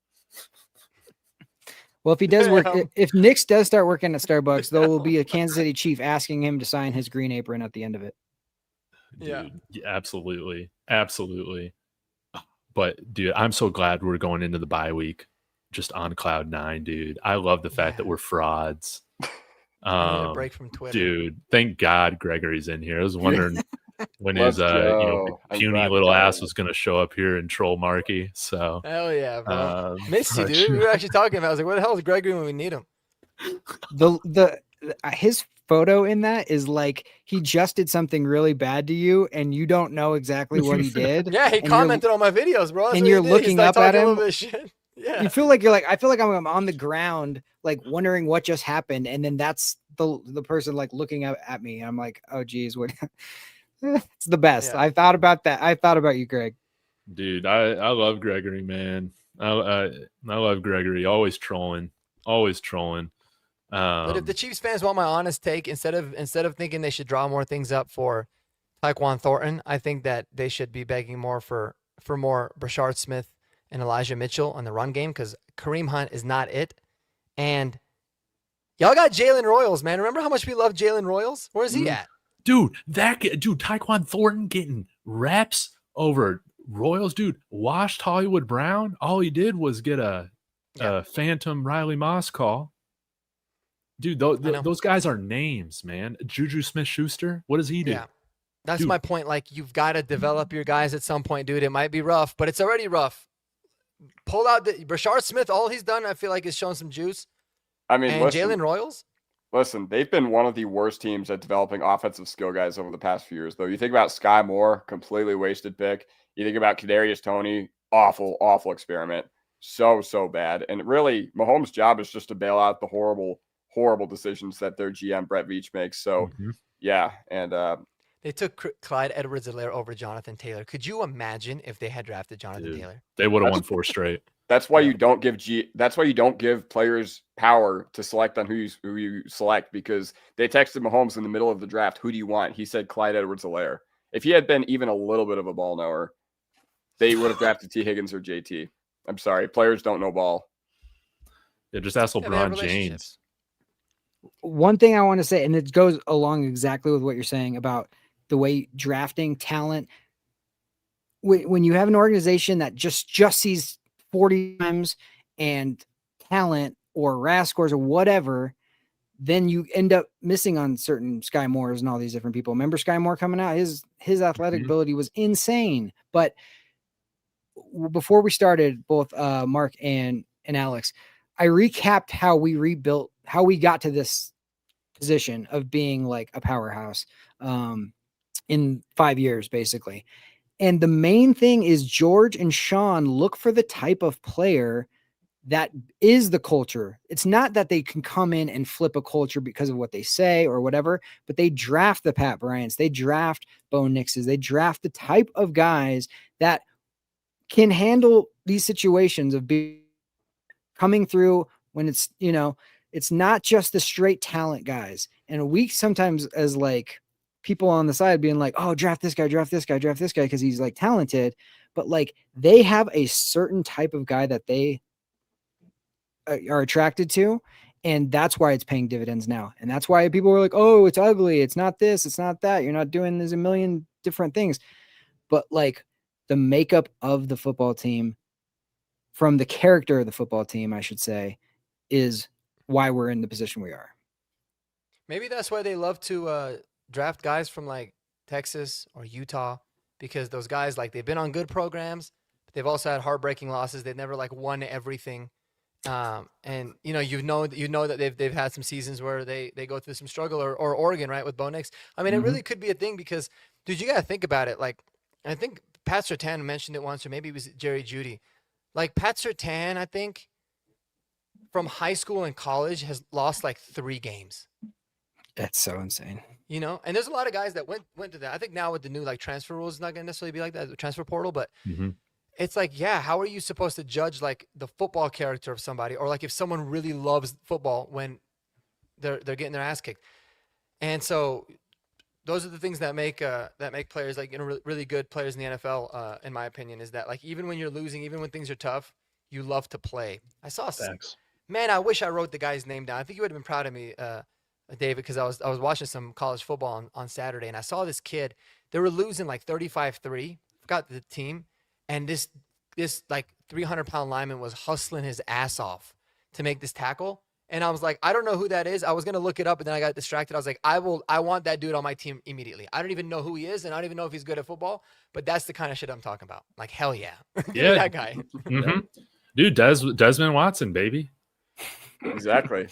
Well, if he does work, if Nix does start working at Starbucks, there will be a Kansas City Chief asking him to sign his green apron at the end of it. Dude, yeah, absolutely. Absolutely. But dude, I'm so glad we're going into the bye week just on cloud 9, dude. I love the fact that we're frauds. I need a break from Twitter. Dude, thank God Gregory's in here. I was wondering when his puny little ass was going to show up here and troll Marky. So hell yeah, bro. Miss you, dude. We were actually talking about. I was like, "Where the hell is Gregory when we need him?" His photo in that is like he just did something really bad to you and you don't know exactly what he did. Yeah, he and commented on my videos, bro. That's and what you're he did. looking He's like up at talking a him. little bit of shit. Yeah. You feel like you're like, I feel like I'm on the ground, like wondering what just happened. And then that's the person like looking at me. I'm like, oh geez, what? It's the best. Yeah. I thought about that. I thought about you, Greg. Dude, I love Gregory, man. I love Gregory. Always trolling. But if the Chiefs fans want my honest take, instead of thinking they should draw more things up for Tyquan Thornton, I think that they should be begging more for more Brashard Smith and Elijah Mitchell on the run game, because Kareem Hunt is not it. And y'all got Jalen Royals, man. Remember how much we love Jalen Royals? Where's he at? Dude, Tyquan Thornton getting reps over Royals, dude. Washed Hollywood Brown. All he did was get a phantom Riley Moss call. Dude, those guys are names, man. Juju Smith-Schuster, what does he do? Yeah, that's my point. Like, you've got to develop your guys at some point, dude. It might be rough, but it's already rough. Pull out Brashard Smith. All he's done, I feel like, is shown some juice. I mean, and Jalen Royals. Listen, they've been one of the worst teams at developing offensive skill guys over the past few years, though. You think about Sky Moore, completely wasted pick. You think about Kadarius Toney, awful experiment. So bad. And really, Mahomes' job is just to bail out the horrible decisions that their GM, Brett Veach, makes. So, yeah. And they took Clyde Edwards-Helaire over Jonathan Taylor. Could you imagine if they had drafted Jonathan Taylor? They would have won 4 straight. That's why you don't give players power to select on who you select, because they texted Mahomes in the middle of the draft, who do you want? He said Clyde Edwards-Helaire. If he had been even a little bit of a ball knower, they would have drafted T. Higgins or JT. I'm sorry, players don't know ball. Yeah, just ask LeBron James. One thing I want to say, and it goes along exactly with what you're saying about the way drafting talent. When you have an organization that just sees 40 times and talent or RAS scores or whatever, then you end up missing on certain Sky Moores and all these different people. Remember Sky Moore coming out? His athletic ability was insane. But before we started, both Mark and Alex, I recapped how we got to this position of being like a powerhouse in 5 years, basically. And the main thing is George and Sean look for the type of player that is the culture. It's not that they can come in and flip a culture because of what they say or whatever, but they draft the Pat Bryants, they draft Bo Nixes, they draft the type of guys that can handle these situations of being coming through when it's, it's not just the straight talent guys. And we sometimes, as like people on the side being like, oh, draft this guy, because he's like talented, but like they have a certain type of guy that they are attracted to. And that's why it's paying dividends now. And that's why people were like, oh, it's ugly. It's not this, it's not that. You're not doing, there's a million different things. But like the makeup of the football team, from the character of the football team, I should say, is why we're in the position we are. Maybe that's why they love to draft guys from like Texas or Utah, because those guys, like, they've been on good programs, but they've also had heartbreaking losses. They've never like won everything. And you know that they've had some seasons where they go through some struggle, or Oregon, right, with Bo Nix. I mean, it really could be a thing, because, dude, you got to think about it. Like, I think Pat Surtain mentioned it once, or maybe it was Jerry Jeudy. Like, Pat Surtain, I think, from high school and college has lost like 3 games. That's so insane. And there's a lot of guys that went to that. I think now with the new like transfer rules, it's not going to necessarily be like that, the transfer portal, but it's like, yeah, how are you supposed to judge like the football character of somebody, or like if someone really loves football when they're getting their ass kicked? And so those are the things that make players like really good players in the NFL, in my opinion, is that like even when you're losing, even when things are tough, you love to play. I saw, man, I wish I wrote the guy's name down. I think you would have been proud of me, David, because I was watching some college football on Saturday, and I saw this kid. They were losing like 35-3. Forgot the team, and this like 300-pound lineman was hustling his ass off to make this tackle. And I was like, I don't know who that is. I was gonna look it up, and then I got distracted. I was like, I want that dude on my team immediately. I don't even know who he is, and I don't even know if he's good at football. But that's the kind of shit I'm talking about. Like, hell yeah, yeah, that guy. Dude, Desmond Watson, baby. Exactly.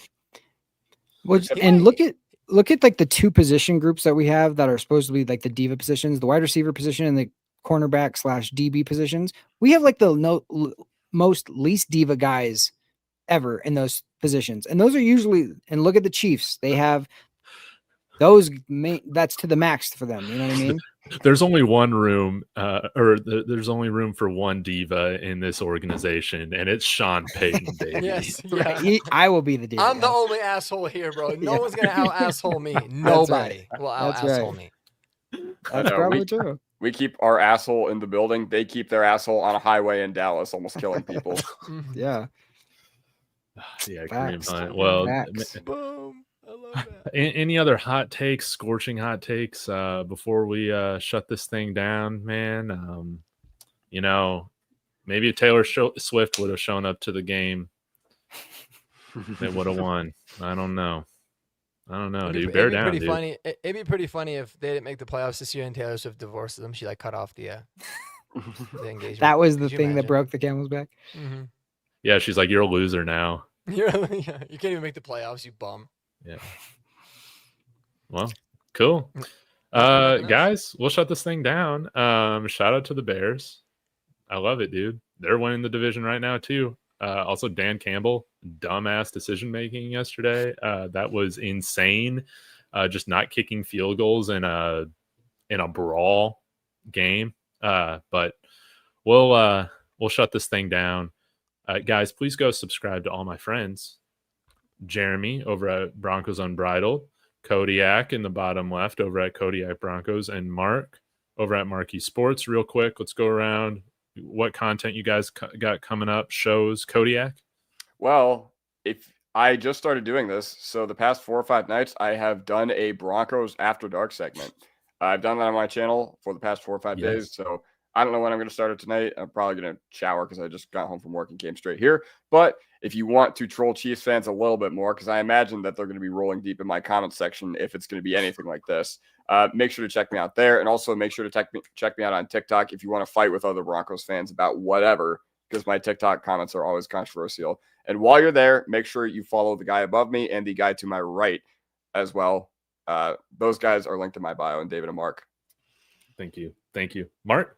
And look at look at like the two position groups that we have that are supposed to be like the diva positions, the wide receiver position and the cornerback / DB positions. We have like the most least diva guys ever in those positions. And those are usually, and look at the Chiefs. They have those that's to the max for them. You know what I mean? There's only one room, there's only room for one diva in this organization, and it's Sean Payton, baby. Yes, yeah. I will be the diva. I'm the only asshole here, bro. No one's gonna out asshole me. Nobody will out asshole me. That's probably true. We keep our asshole in the building. They keep their asshole on a highway in Dallas, almost killing people. Yeah. Yeah, Kareem Hunt. Well, boom. I love that. Any other hot takes, scorching hot takes before we shut this thing down, man? You know, maybe Taylor Swift would have shown up to the game. They would have won. I don't know, dude. Bear down, dude. It'd be pretty funny if they didn't make the playoffs this year and Taylor Swift divorced them. She like cut off the engagement. That was the thing that broke the camel's back. Mm-hmm. Yeah, she's like, you're a loser now. You can't even make the playoffs, you bum. Yeah. Well, cool. Guys, we'll shut this thing down. Shout out to the Bears. I love it, dude. They're winning the division right now too. Also, Dan Campbell, dumbass decision making yesterday. That was insane. Just not kicking field goals in a brawl game. But we'll shut this thing down. Guys, please go subscribe to all my friends. Jeremy over at Broncos Unbridled, Kodiak in the bottom left over at Kodiak Broncos, and Mark over at Marcky Sports. Real quick, let's go around. What content you guys got coming up? Shows, Kodiak? Well, if I just started doing this, so the past 4 or 5 nights, I have done a Broncos After Dark segment. I've done that on my channel for the past 4 or 5 days, so I don't know when I'm going to start it tonight. I'm probably going to shower because I just got home from work and came straight here. But if you want to troll Chiefs fans a little bit more, because I imagine that they're going to be rolling deep in my comment section if it's going to be anything like this, make sure to check me out there. And also make sure to check me out on TikTok if you want to fight with other Broncos fans about whatever, because my TikTok comments are always controversial. And while you're there, make sure you follow the guy above me and the guy to my right as well. Those guys are linked in my bio, and David and Mark. Thank you. Mark?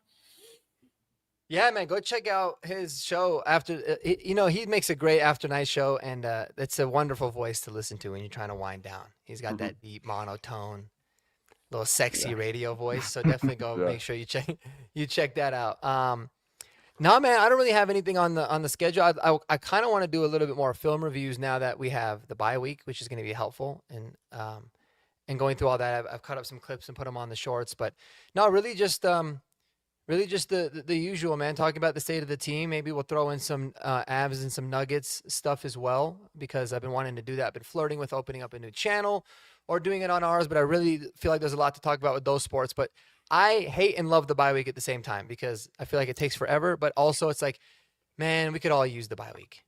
Yeah, man, go check out his show after. He makes a great after night show, and it's a wonderful voice to listen to when you're trying to wind down. He's got that deep monotone, little sexy radio voice. So definitely go make sure you check that out. No, man, I don't really have anything on the schedule. I kind of want to do a little bit more film reviews now that we have the bye week, which is going to be helpful. And going through all that, I've cut up some clips and put them on the shorts. But no, really just the usual, man. Talking about the state of the team. Maybe we'll throw in some Avs and some Nuggets stuff as well, because I've been wanting to do that. I've been flirting with opening up a new channel or doing it on ours, but I really feel like there's a lot to talk about with those sports. But I hate and love the bye week at the same time, because I feel like it takes forever. But also it's like, man, we could all use the bye week.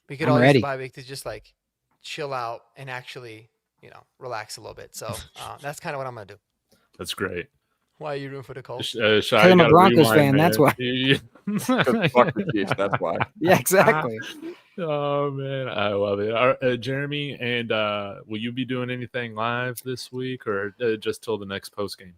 We could all use the bye week to just like chill out and actually, relax a little bit. So that's kind of what I'm going to do. That's great. Why are you rooting for the Colts? I'm a Broncos fan. Man. That's why. Fuck the Chiefs, that's why. Yeah, exactly. Oh man, I love it. Jeremy, and will you be doing anything live this week, or just till the next post game?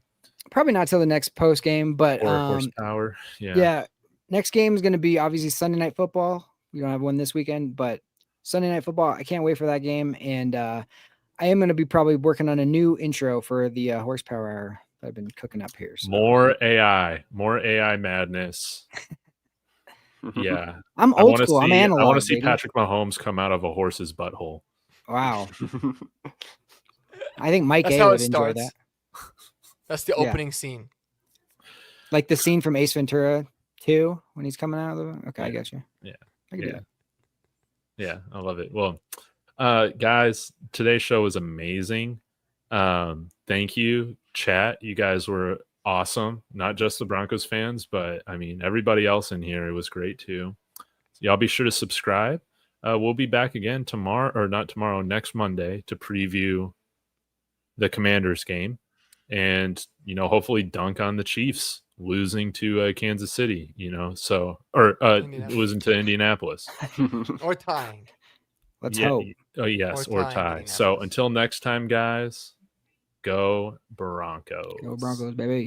Probably not till the next post game, but or horsepower. Yeah. Next game is going to be obviously Sunday Night Football. We don't have one this weekend, but Sunday Night Football. I can't wait for that game, and I am going to be probably working on a new intro for the horsepower hour that I've been cooking up here. So. More AI madness. Yeah, I'm old school. I'm analog. I want to see Patrick Mahomes come out of a horse's butthole. Wow. I think Mike A would enjoy that. That's the opening scene. Like the scene from Ace Ventura 2 when he's coming out of the. Okay, I got you. Yeah. I can do that. Yeah, I love it. Well, guys, today's show was amazing. Thank you, chat. You guys were awesome. Not just the Broncos fans, but I mean everybody else in here. It was great too. So y'all be sure to subscribe. We'll be back again next Monday to preview the Commanders game, and hopefully dunk on the Chiefs losing to Kansas City. Losing to Indianapolis or tying. Let's hope. Oh, yes, Or or tie and tie. getting that So first. until next time, guys, go Broncos. Go Broncos, baby.